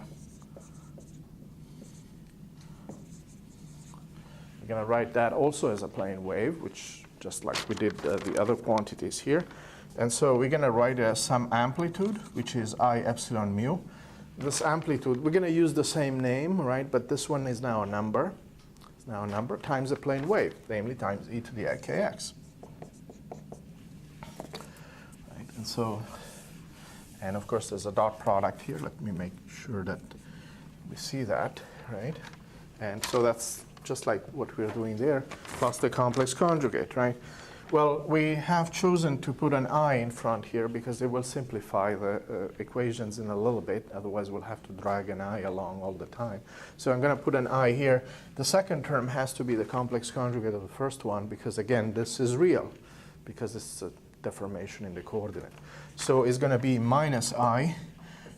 going to write that also as a plane wave, which just like we did the other quantities here. And so we're going to write it as some amplitude, which is I epsilon mu. This amplitude, we're going to use the same name, right? But this one is now a number. It's now a number times a plane wave, namely times e to the kx. Right? And so, and of course, there's a dot product here. Let me make sure that we see that, right? And so that's just like what we're doing there, plus the complex conjugate, right? Well, we have chosen to put an I in front here because it will simplify the equations in a little bit. Otherwise, we'll have to drag an I along all the time. So I'm going to put an I here. The second term has to be the complex conjugate of the first one because, again, this is real because it's a deformation in the coordinate. So it's going to be minus I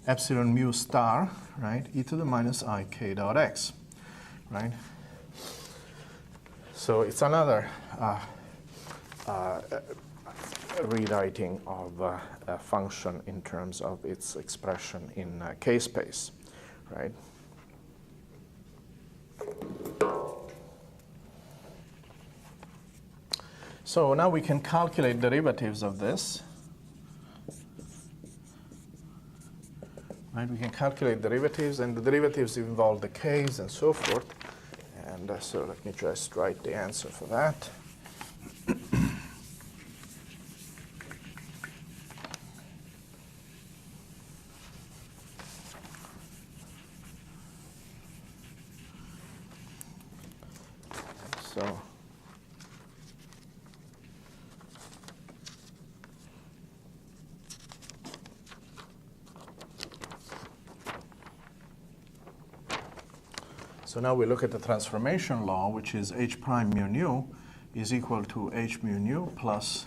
epsilon mu star, right, e to the minus I k dot x, right? So it's another rewriting of a function in terms of its expression in k-space, right? So now we can calculate derivatives of this. Right? We can calculate derivatives, and the derivatives involve the k's and so forth. And so let me just write the answer for that. So now we look at the transformation law, which is h prime mu nu is equal to h mu nu plus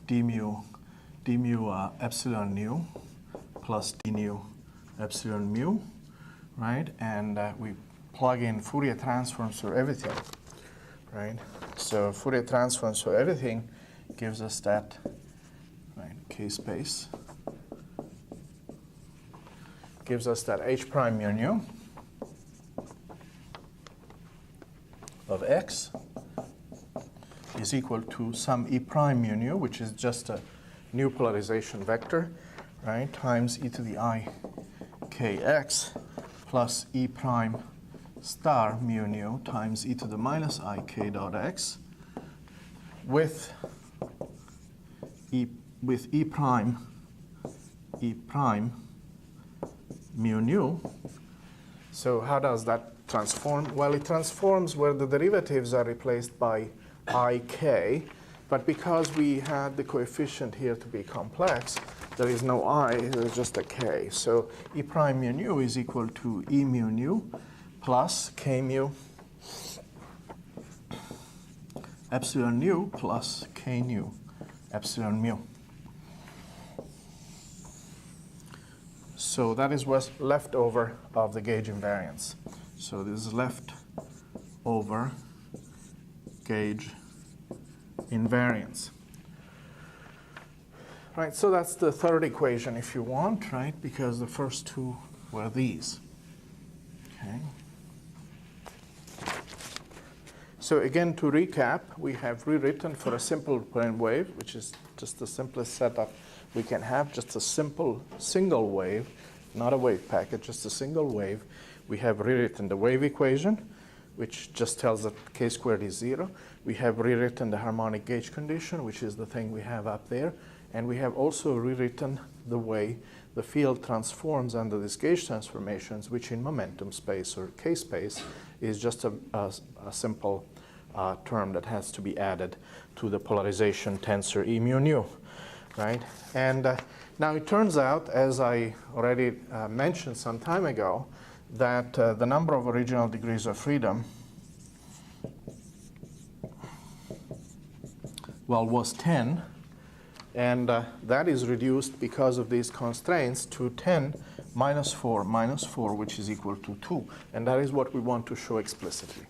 d mu epsilon nu plus d nu epsilon mu, right? And we plug in Fourier transforms for everything, right? So Fourier transforms for everything gives us that, right, k-space, gives us that h prime mu nu of x is equal to some e prime mu nu, which is just a new polarization vector, right, times e to the I kx plus e prime star mu nu times e to the minus I k dot x with e prime mu nu. So how does that transform? Well, it transforms where the derivatives are replaced by ik, but because we had the coefficient here to be complex, there is no I, there's just a k. So e prime mu nu is equal to e mu nu plus k mu epsilon nu plus k nu epsilon mu. So that is what's left over of the gauge invariance. So this is left over gauge invariance. Right, so that's the third equation if you want, right? Because the first two were these. Okay. So again, to recap, we have rewritten for a simple plane wave, which is just the simplest setup we can have, just a simple single wave, not a wave packet, just a single wave. We have rewritten the wave equation, which just tells that k squared is 0. We have rewritten the harmonic gauge condition, which is the thing we have up there. And we have also rewritten the way the field transforms under these gauge transformations, which in momentum space or k space is just a simple term that has to be added to the polarization tensor E mu nu, right? And now it turns out, as I already mentioned some time ago, that the number of original degrees of freedom, well, was 10. And that is reduced because of these constraints to 10 minus 4, which is equal to 2. And that is what we want to show explicitly,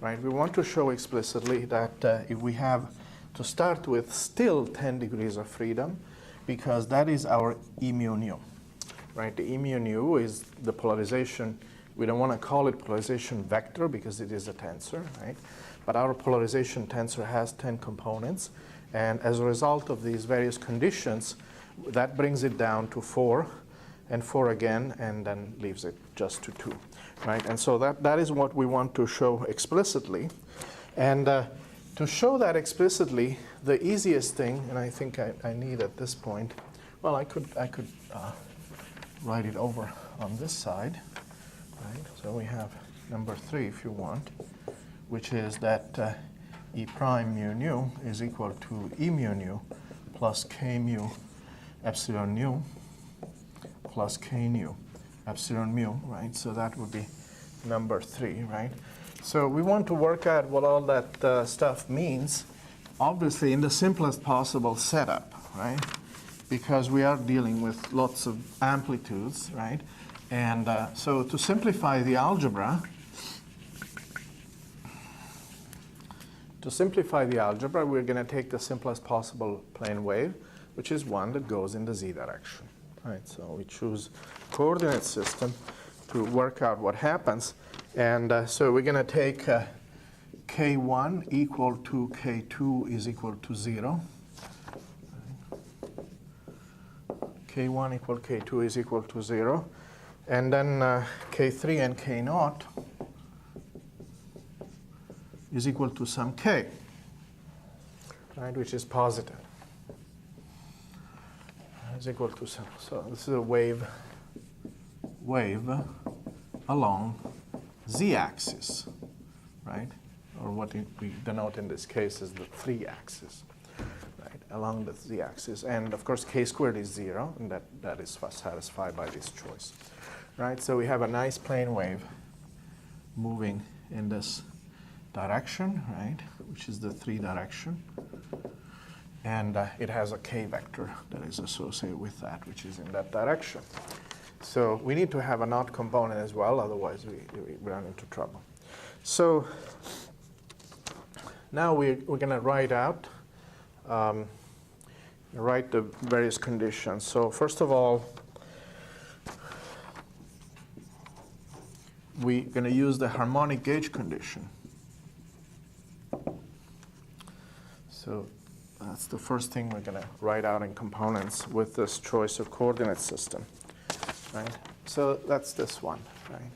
right? We want to show explicitly that if we have to start with still 10 degrees of freedom, because that is our E mu nu, right? The E mu nu is the polarization We don't want to call it polarization vector because it is a tensor, right? But our polarization tensor has 10 components. And as a result of these various conditions, that brings it down to 4 and 4 again, and then leaves it just to 2, right? And so that is what we want to show explicitly. And to show that explicitly, the easiest thing, and I think I need at this point, well, I could write it over on this side, right? So we have number 3, if you want, which is that E prime mu nu is equal to E mu nu plus K mu epsilon nu plus K nu epsilon mu, right? So that would be number 3, right? So we want to work out what all that stuff means, obviously in the simplest possible setup, right? Because we are dealing with lots of amplitudes, right? And so to simplify the algebra, we're going to take the simplest possible plane wave, which is one that goes in the z direction, right? So we choose coordinate system to work out what happens. And so we're going to take K1 equal to K2 is equal to 0. K1 equal K2 is equal to 0. And then K3 and K0 is equal to some K, right, which is positive. Is equal to some. So this is a wave along z-axis, right? Or what we denote in this case is the 3-axis, right? Along the z-axis. And of course, k squared is 0, and that is satisfied by this choice, right? So we have a nice plane wave moving in this direction, right? Which is the 3 direction. And it has a k vector that is associated with that, which is in that direction. So we need to have a naught component as well, otherwise we run into trouble. So now we're going to write out, write the various conditions. So first of all, we're going to use the harmonic gauge condition. So that's the first thing we're going to write out in components with this choice of coordinate system, right? So that's this one, right?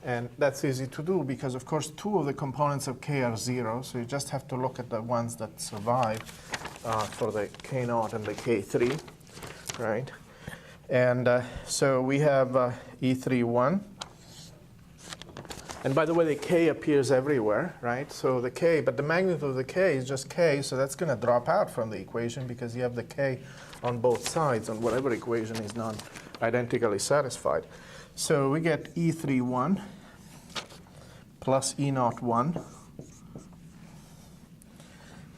And that's easy to do because, of course, 2 of the components of k are 0, so you just have to look at the ones that survive for the k0 and the k3, right? And so we have E31. And by the way, the k appears everywhere, right? So the k, but the magnitude of the k is just k, so that's going to drop out from the equation because you have the k on both sides, and whatever equation is not identically satisfied. So we get E31 plus E01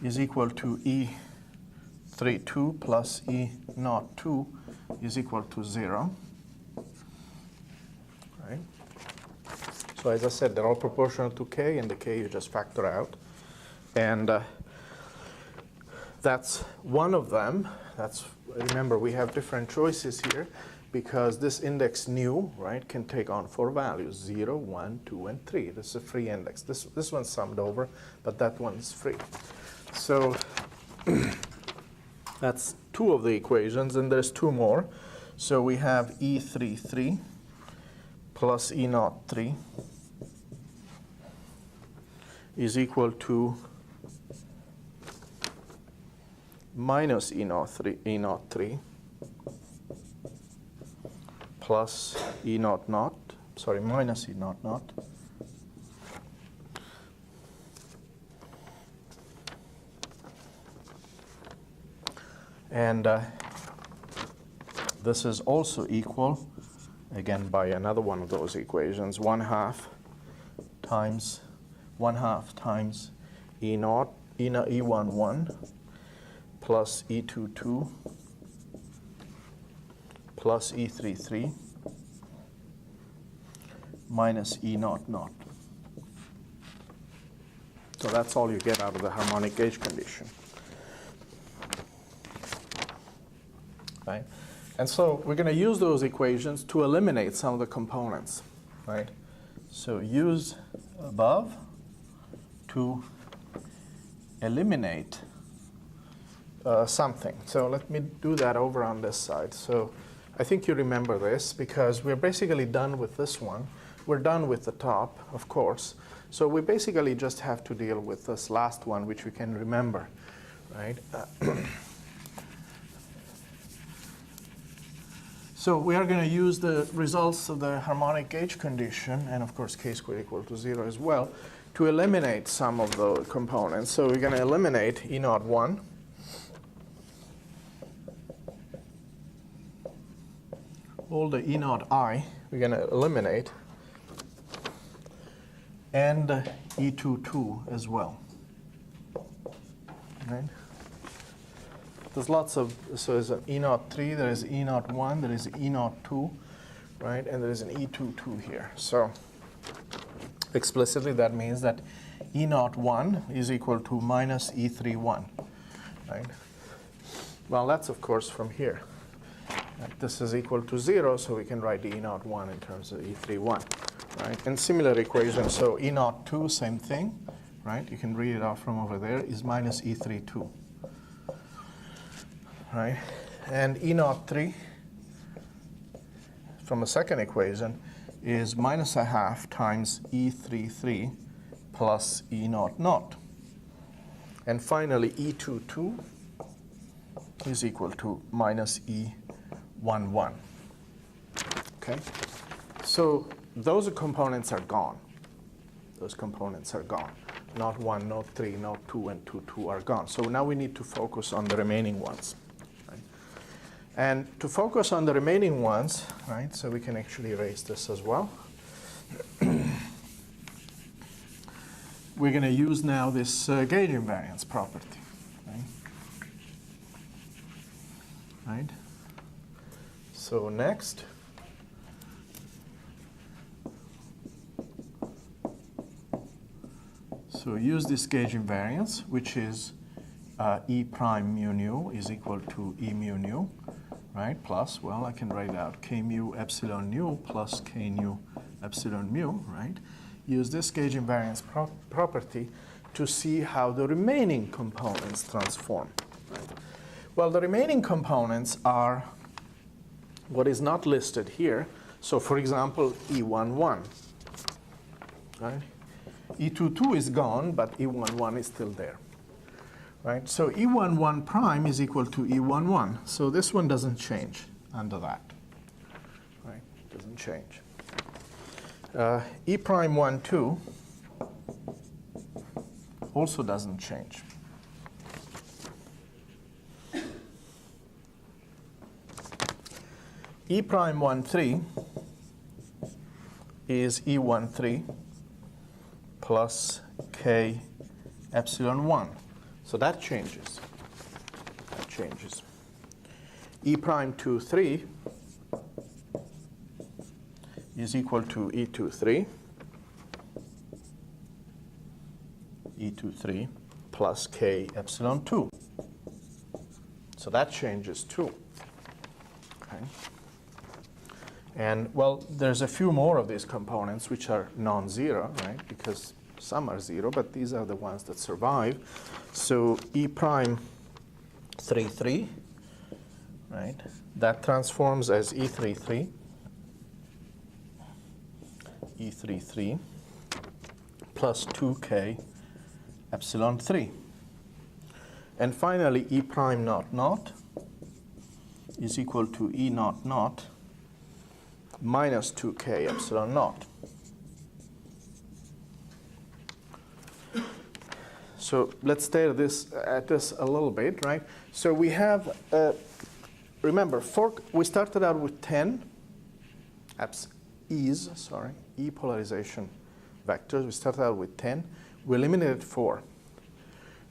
is equal to E32 plus E02 is equal to 0, right? So as I said, they're all proportional to k, and the k you just factor out. And that's one of them. Remember, we have different choices here because this index nu, right, can take on 4 values, 0, 1, 2, and 3. This is a free index. This one's summed over, but that one's free. So that's 2 of the equations, and there's 2 more. So we have E33 plus E03 is equal to minus E03 plus E00, sorry, minus E00 and this is also equal, again by another one of those equations, 1/2 times E11 plus E22 plus E33 minus E00. So that's all you get out of the harmonic gauge condition. Right? And so we're going to use those equations to eliminate some of the components. right? So use above to eliminate something. So let me do that over on this side. So I think you remember this because we're basically done with this one. We're done with the top, of course. So we basically just have to deal with this last one, which we can remember, right? So we are going to use the results of the harmonic gauge condition, and of course k squared equal to 0 as well, to eliminate some of the components. So we're going to eliminate E naught 1. All the E naught I we're going to eliminate, and E22 as well. Right? There's lots of, so there's an E naught 3, there is E naught 1, there is E naught 2, right? And there is an E22 here. So explicitly that means that E naught 1 is equal to minus E31, right? Well, that's of course from here. Right? This is equal to 0, so we can write E naught 1 in terms of E31, right? And similar equation, so E naught 2, same thing, right? You can read it out from over there, is minus E32. Right? And E naught 3 from the second equation is minus a half times E33 plus E naught naught. And finally, E22 is equal to minus E11. Okay? So those components are gone. Those components are gone. Naught 1, naught 3, naught 2, and 2 are gone. So now we need to focus on the remaining ones. And to focus on the remaining ones, right, so we can actually erase this as well. We're going to use now this gauge invariance property. Right? So next, so use this gauge invariance, which is E prime mu nu is equal to E mu nu. Right, plus, well, I can write out k mu epsilon nu plus k nu epsilon mu, right? Use this gauge invariance property to see how the remaining components transform. Right? Well, the remaining components are what is not listed here. So, for example, E11, right? E22 is gone, but E11 is still there. Right? So E11 prime is equal to E11. So this one doesn't change under that. Right? Doesn't change. E prime 1, 2 also doesn't change. E prime 1, 3 is E13 plus K epsilon 1. So that changes. That changes. E prime 2, 3 is equal to E23. E23 plus K epsilon 2. So that changes too. Okay. And well, there's a few more of these components which are non-zero, right? Because some are 0, but these are the ones that survive. So E prime 3, 3, right? That transforms as E33, E33 plus 2K epsilon 3. And finally, E prime naught naught is equal to E naught naught minus 2K epsilon naught. So let's stay at this a little bit, right? So we have, remember, we started out with 10 E polarization vectors. We started out with 10. We eliminated 4,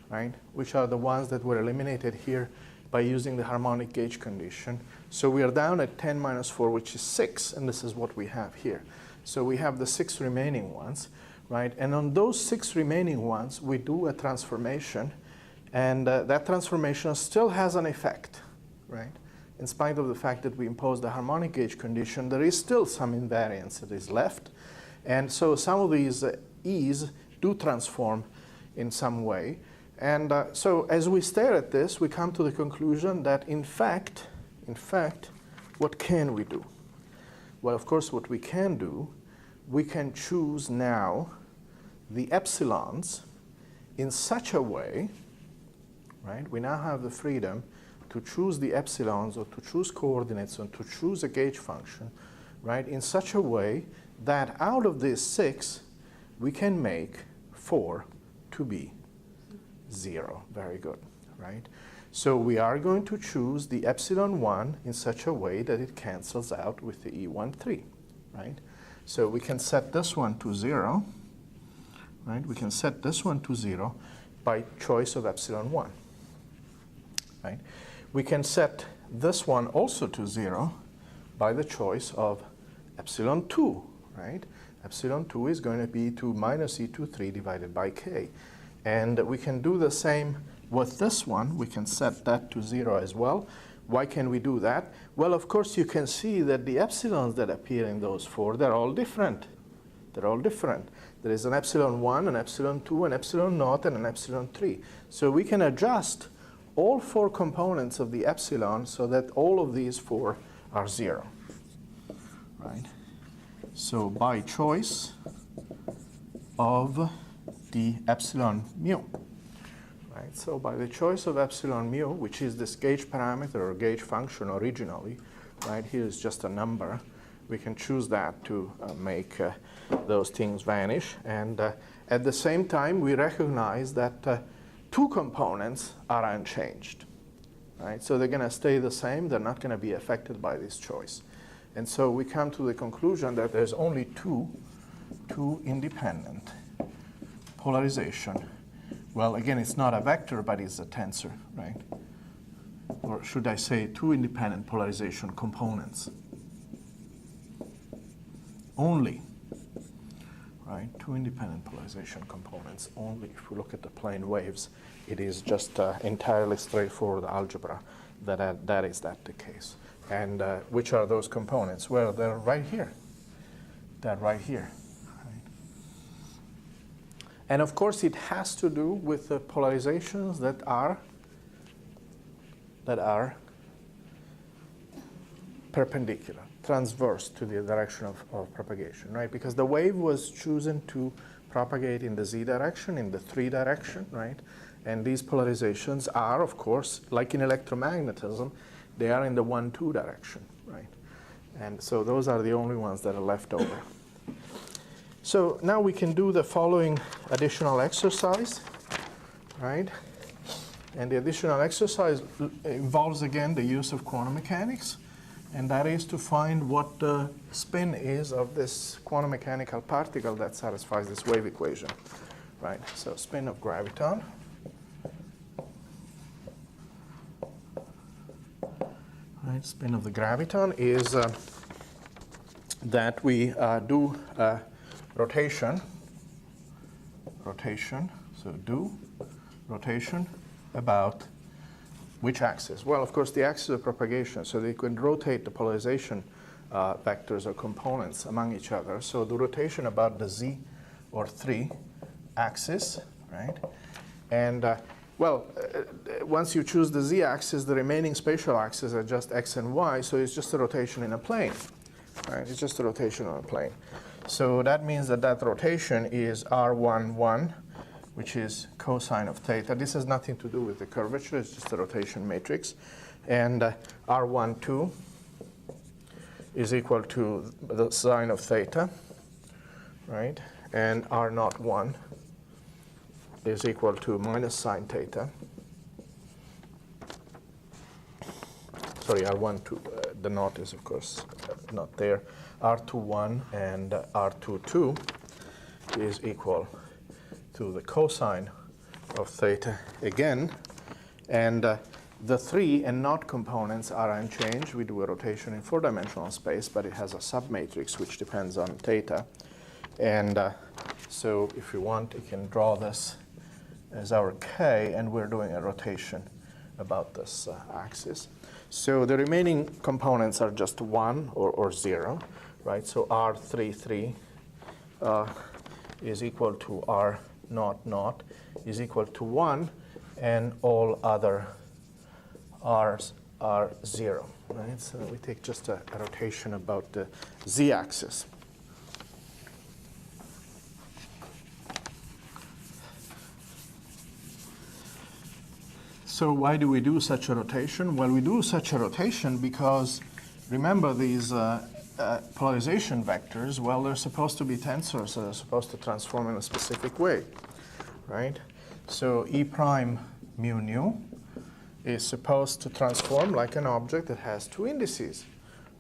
right? Which are the ones that were eliminated here by using the harmonic gauge condition. So we are down at 10 minus 4, which is 6, and this is what we have here. So we have the 6 remaining ones. Right? And on those 6 remaining ones, we do a transformation, and that transformation still has an effect, right? in spite of the fact that we impose the harmonic gauge condition, there is still some invariance that is left. And so some of these E's do transform in some way. And so as we stare at this, we come to the conclusion that in fact, what can we do? Well, of course, what we can do, we can choose now the epsilons in such a way, right? We now have the freedom to choose the epsilons or to choose coordinates or to choose a gauge function, right, in such a way that out of these 6, we can make 4 to be 0. Very good, right? So we are going to choose the epsilon 1 in such a way that it cancels out with the E13, right? So we can set this one to 0, right? We can set this one to 0 by choice of epsilon 1, right? We can set this one also to 0 by the choice of epsilon 2, right? Epsilon 2 is going to be 2 minus E23 divided by k. And we can do the same with this one. We can set that to 0 as well. Why can we do that? Well, of course, you can see that the epsilons that appear in those 4, they're all different. They're all different. There is an epsilon 1, an epsilon 2, an epsilon naught, and an epsilon 3. So we can adjust all 4 components of the epsilon so that all of these 4 are 0, right? So by choice of the epsilon mu, right? So by the choice of epsilon mu, which is this gauge parameter or gauge function originally, right? Here is just a number. We can choose that to make those things vanish. And at the same time, we recognize that 2 components are unchanged, right? So they're going to stay the same. They're not going to be affected by this choice. And so we come to the conclusion that there's only two independent polarization. Well, again, it's not a vector, but it's a tensor, right? Or should I say 2 independent polarization components? Only, right? 2 independent polarization components only. If we look at the plane waves, it is just entirely straightforward algebra that is the case. And which are those components? Well, they're right here. They're right here. Right? And of course, it has to do with the polarizations that are perpendicular, transverse to the direction of propagation, right? Because the wave was chosen to propagate in the z direction, in the 3 direction, right? And these polarizations are, of course, like in electromagnetism, they are in the 1-2 direction, right? And so those are the only ones that are left over. So now we can do the following additional exercise, right? And the additional exercise involves, again, the use of quantum mechanics. And that is to find what the spin is of this quantum mechanical particle that satisfies this wave equation, right? So spin of graviton. Right, spin of the graviton is that we do rotation, so do rotation about which axis? Well, of course, the axis of propagation, so they can rotate the polarization vectors or components among each other. So the rotation about the z or 3 axis, right? And once you choose the z-axis, the remaining spatial axes are just x and y, so it's just a rotation in a plane, right? It's just a rotation on a plane. So that means that that rotation is r11, which is cosine of theta. This has nothing to do with the curvature, it's just a rotation matrix. And r12 is equal to the sine of theta, right? And r01 is equal to minus sine theta. Sorry, r12, the naught is, of course, not there. r21 and r22 is equal to the cosine of theta again. And the 3 and naught components are unchanged. We do a rotation in 4-dimensional space, but it has a submatrix which depends on theta. And so if you want, you can draw this as our k, and we're doing a rotation about this axis. So the remaining components are just 1 or 0, right? So R33 is equal to R naught naught is equal to 1, and all other R's are 0, right? So we take just a rotation about the z-axis. So why do we do such a rotation? Well, we do such a rotation because, remember, these polarization vectors, well, they're supposed to be tensors, so they're supposed to transform in a specific way, right? So E prime mu nu is supposed to transform like an object that has two indices,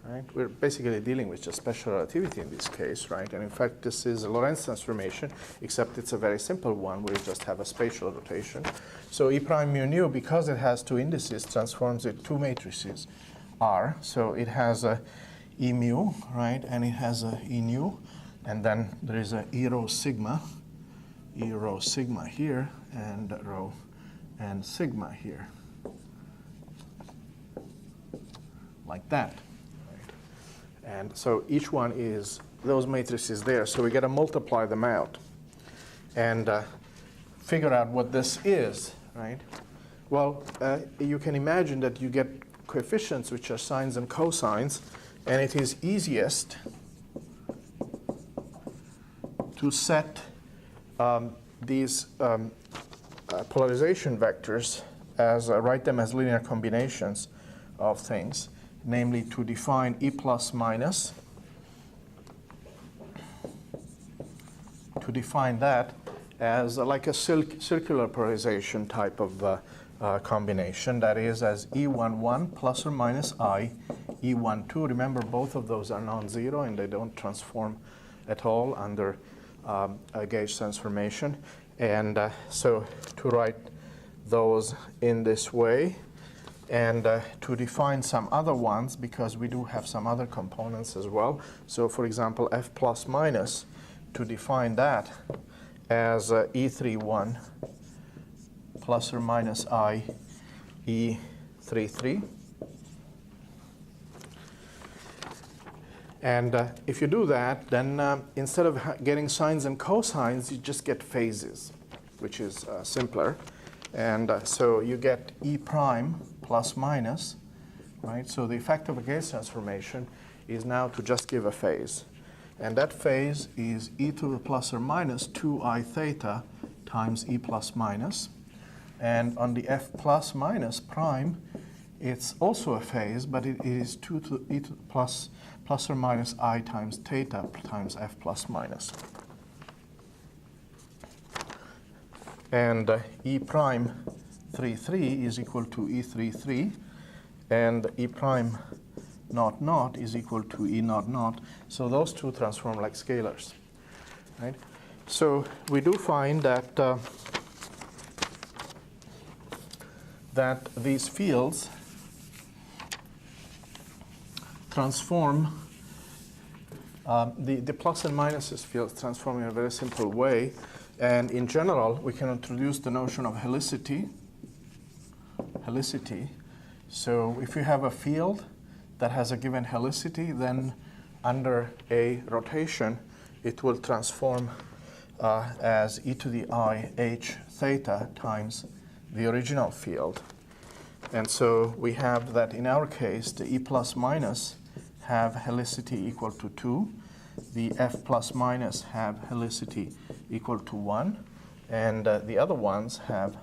right? We're basically dealing with just special relativity in this case, right? And in fact, this is a Lorentz transformation, except it's a very simple one where you just have a spatial rotation. So E prime mu nu, because it has two indices, transforms it two matrices R. So it has a E mu, right? And it has a E nu. And then there is a E rho sigma here, and rho and sigma here, like that. And so each one is those matrices there. So we got to multiply them out and figure out what this is, right? Well, you can imagine that you get coefficients which are sines and cosines, and it is easiest to set these polarization vectors as write them as linear combinations of things, namely to define E plus minus, to define that as like a circular polarization type of combination, that is as E11 plus or minus I, E12. Remember, both of those are non-zero and they don't transform at all under a gauge transformation. And so to write those in this way, and to define some other ones, because we do have some other components as well. So for example, F plus minus, to define that as E31 plus or minus I E33. And if you do that, then instead of getting sines and cosines, you just get phases, which is simpler. And so you get E prime plus minus, right? So the effect of a gauge transformation is now to just give a phase. And that phase is e to the plus or minus 2I theta times E plus minus. And on the F plus minus prime, it's also a phase, but it is 2 to e to the plus or minus I times theta times F plus minus. And E prime 33 is equal to E33, and E prime naught naught is equal to E naught naught. So those two transform like scalars, right? So we do find that that these fields transform, the plus and minuses fields transform in a very simple way. And in general, we can introduce the notion of helicity. So if you have a field that has a given helicity, then under a rotation, it will transform as e to the I h theta times the original field. And so we have that in our case, the E plus minus have helicity equal to 2. The F plus minus have helicity equal to 1. And the other ones have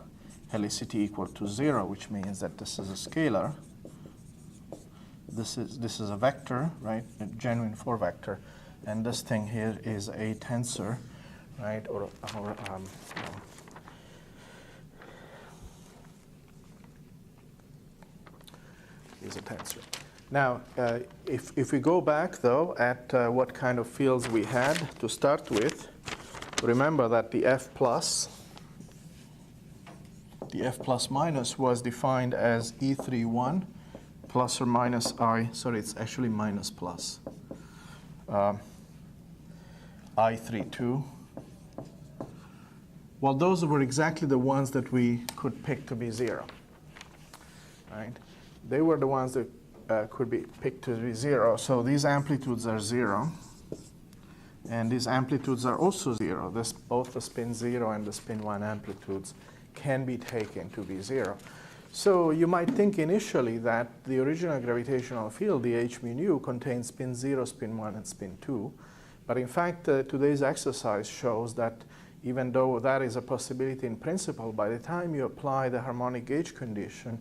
helicity equal to 0, which means that this is a scalar. This is a vector, right? A genuine 4 vector. And this thing here is a tensor, right? Or is a tensor. Now, if we go back, though, at what kind of fields we had to start with, remember that the F plus minus was defined as E31 plus or minus I, sorry, it's actually minus plus, I32. Well, those were exactly the ones that we could pick to be 0, right? they were the ones that could be picked to be 0. So these amplitudes are 0. And these amplitudes are also 0. Both the spin 0 and the spin 1 amplitudes can be taken to be 0. So you might think initially that the original gravitational field, the h mu nu, contains spin 0, spin 1, and spin 2. But in fact, today's exercise shows that even though that is a possibility in principle, by the time you apply the harmonic gauge condition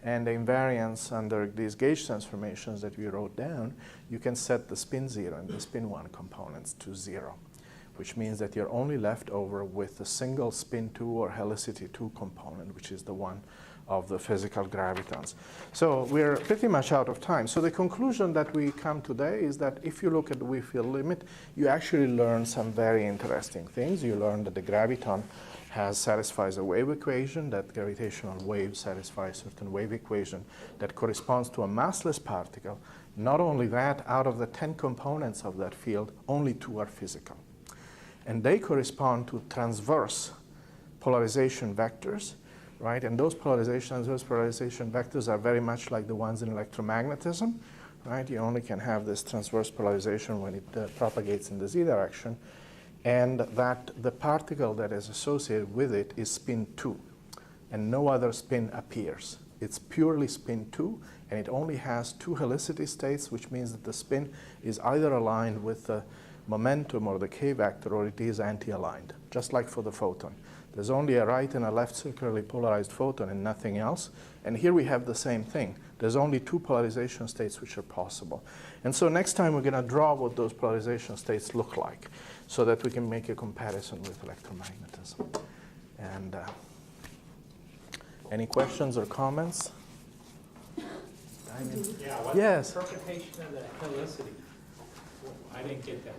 and the invariance under these gauge transformations that we wrote down, you can set the spin 0 and the spin 1 components to 0, which means that you're only left over with a single spin 2 or helicity 2 component, which is the one of the physical gravitons. So we're pretty much out of time. So the conclusion that we come today is that if you look at the weak field limit, you actually learn some very interesting things. You learn that the graviton satisfies a wave equation, that gravitational wave satisfies a certain wave equation that corresponds to a massless particle. Not only that, out of the 10 components of that field, only 2 are physical. And they correspond to transverse polarization vectors, right? And those polarization vectors are very much like the ones in electromagnetism, right? You only can have this transverse polarization when it propagates in the z direction, and that the particle that is associated with it is spin 2, and no other spin appears. It's purely spin 2, and it only has 2 helicity states, which means that the spin is either aligned with the momentum or the k vector, or it is anti-aligned, just like for the photon. There's only a right and a left circularly polarized photon and nothing else. And here we have the same thing. There's only 2 polarization states which are possible. And so next time we're going to draw what those polarization states look like so that we can make a comparison with electromagnetism. And any questions or comments? Yeah, what's yes. the interpretation of the helicity? I didn't get that.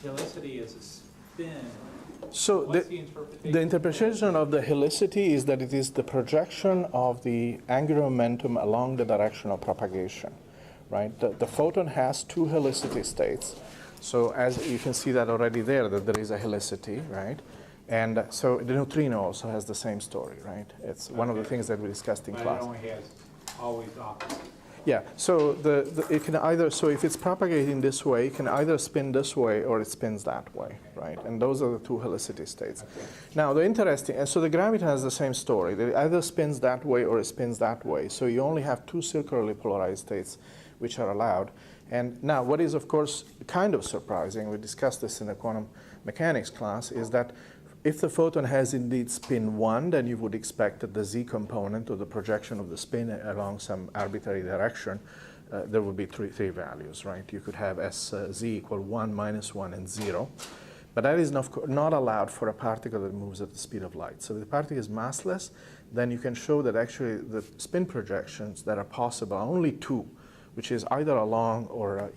Helicity is a spin. So the interpretation of the helicity is that it is the projection of the angular momentum along the direction of propagation, right? The photon has 2 helicity states. So as you can see that already there, that there is a helicity, right? And so the neutrino also has the same story, right? It's one of the things that we discussed in class. But it only has always opposite. Yeah, so it can either, so if it's propagating this way, it can either spin this way or it spins that way, right? And those are the 2 helicity states. Okay. Now, the interesting, and so the graviton has the same story. It either spins that way or it spins that way. So you only have 2 circularly polarized states which are allowed. And now, what is, of course, kind of surprising, we discussed this in the quantum mechanics class, is that if the photon has indeed spin 1, then you would expect that the z component, or the projection of the spin along some arbitrary direction, there would be three values, right? You could have z equal 1, -1, and 0. But that is not allowed for a particle that moves at the speed of light. So if the particle is massless, then you can show that actually the spin projections that are possible are only 2, which is either along or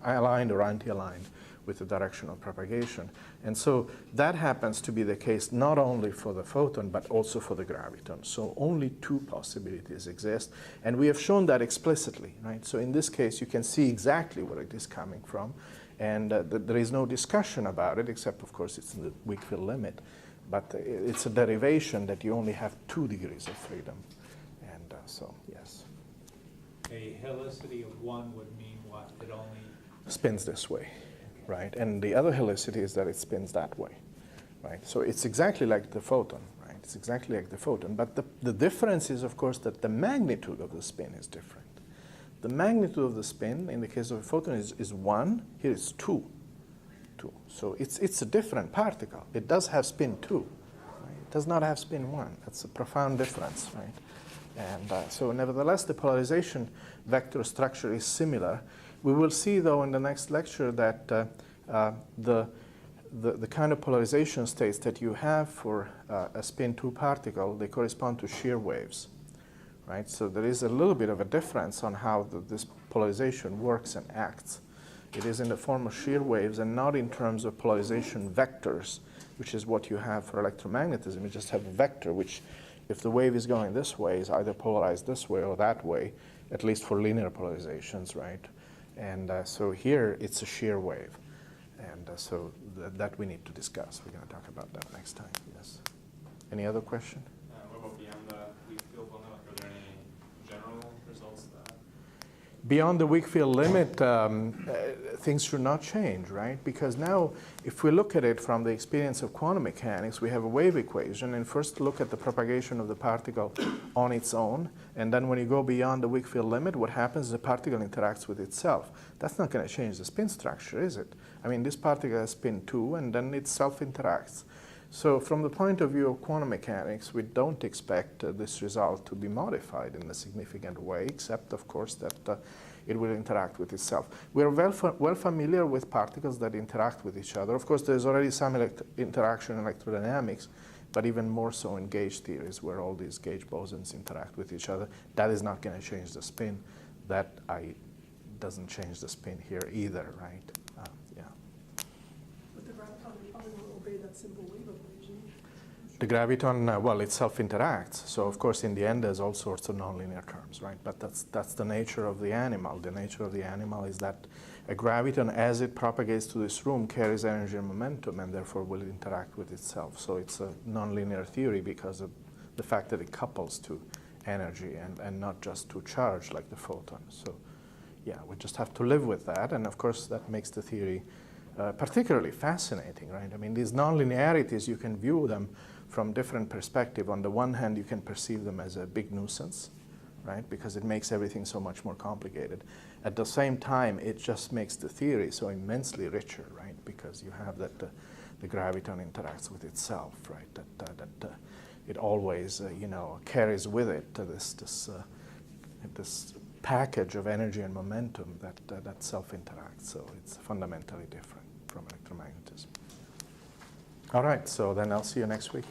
aligned or anti-aligned with the direction of propagation. And so that happens to be the case not only for the photon, but also for the graviton. So only 2 possibilities exist. And we have shown that explicitly, right? So in this case, you can see exactly where it is coming from. And there is no discussion about it, except, of course, it's in the weak field limit. But it's a derivation that you only have 2 degrees of freedom. And so, yes. A helicity of 1 would mean what? It only spins this way. Right, and the other helicity is that it spins that way, right? So it's exactly like the photon, right? It's exactly like the photon, but the difference is, of course, that the magnitude of the spin is different. The magnitude of the spin, in the case of a photon, is 1. Here it's 2. So it's a different particle. It does have spin 2. Right? It does not have spin 1. That's a profound difference, right? And so nevertheless, the polarization vector structure is similar. We will see, though, in the next lecture that the kind of polarization states that you have for a spin 2 particle, they correspond to shear waves, right? So there is a little bit of a difference on how this polarization works and acts. It is in the form of shear waves and not in terms of polarization vectors, which is what you have for electromagnetism. You just have a vector which, if the wave is going this way, is either polarized this way or that way, at least for linear polarizations, right? And so here it's a shear wave. And so that we need to discuss. We're going to talk about that next time. Yes. Any other question? What about beyond the weak field limit? Are there any general results that? Beyond the weak field limit, things should not change, right? Because now, if we look at it from the experience of quantum mechanics, we have a wave equation, and first look at the propagation of the particle on its own, and then when you go beyond the weak field limit, what happens is the particle interacts with itself. That's not going to change the spin structure, is it? I mean, this particle has spin 2, and then it self-interacts. So from the point of view of quantum mechanics, we don't expect this result to be modified in a significant way, except, of course, that it will interact with itself. We're well familiar with particles that interact with each other. Of course, there's already some interaction in electrodynamics, but even more so in gauge theories, where all these gauge bosons interact with each other. That is not going to change the spin. That doesn't change the spin here either, right? Yeah. But the graviton probably won't obey that simple wave equation. The graviton, well, it self-interacts. So, of course, in the end, there's all sorts of nonlinear terms, right? But that's the nature of the animal. The nature of the animal is that a graviton, as it propagates to this room, carries energy and momentum, and therefore will interact with itself. So it's a nonlinear theory because of the fact that it couples to energy and not just to charge like the photon. So, yeah, we just have to live with that. And, of course, that makes the theory particularly fascinating, right? I mean, these nonlinearities, you can view them from different perspectives. On the one hand, you can perceive them as a big nuisance, right? Because it makes everything so much more complicated. At the same time, it just makes the theory so immensely richer, right? Because you have that the graviton interacts with itself, right? That it always, carries with it this package of energy and momentum that self-interacts. So it's fundamentally different from electromagnetism. All right, so then I'll see you next week.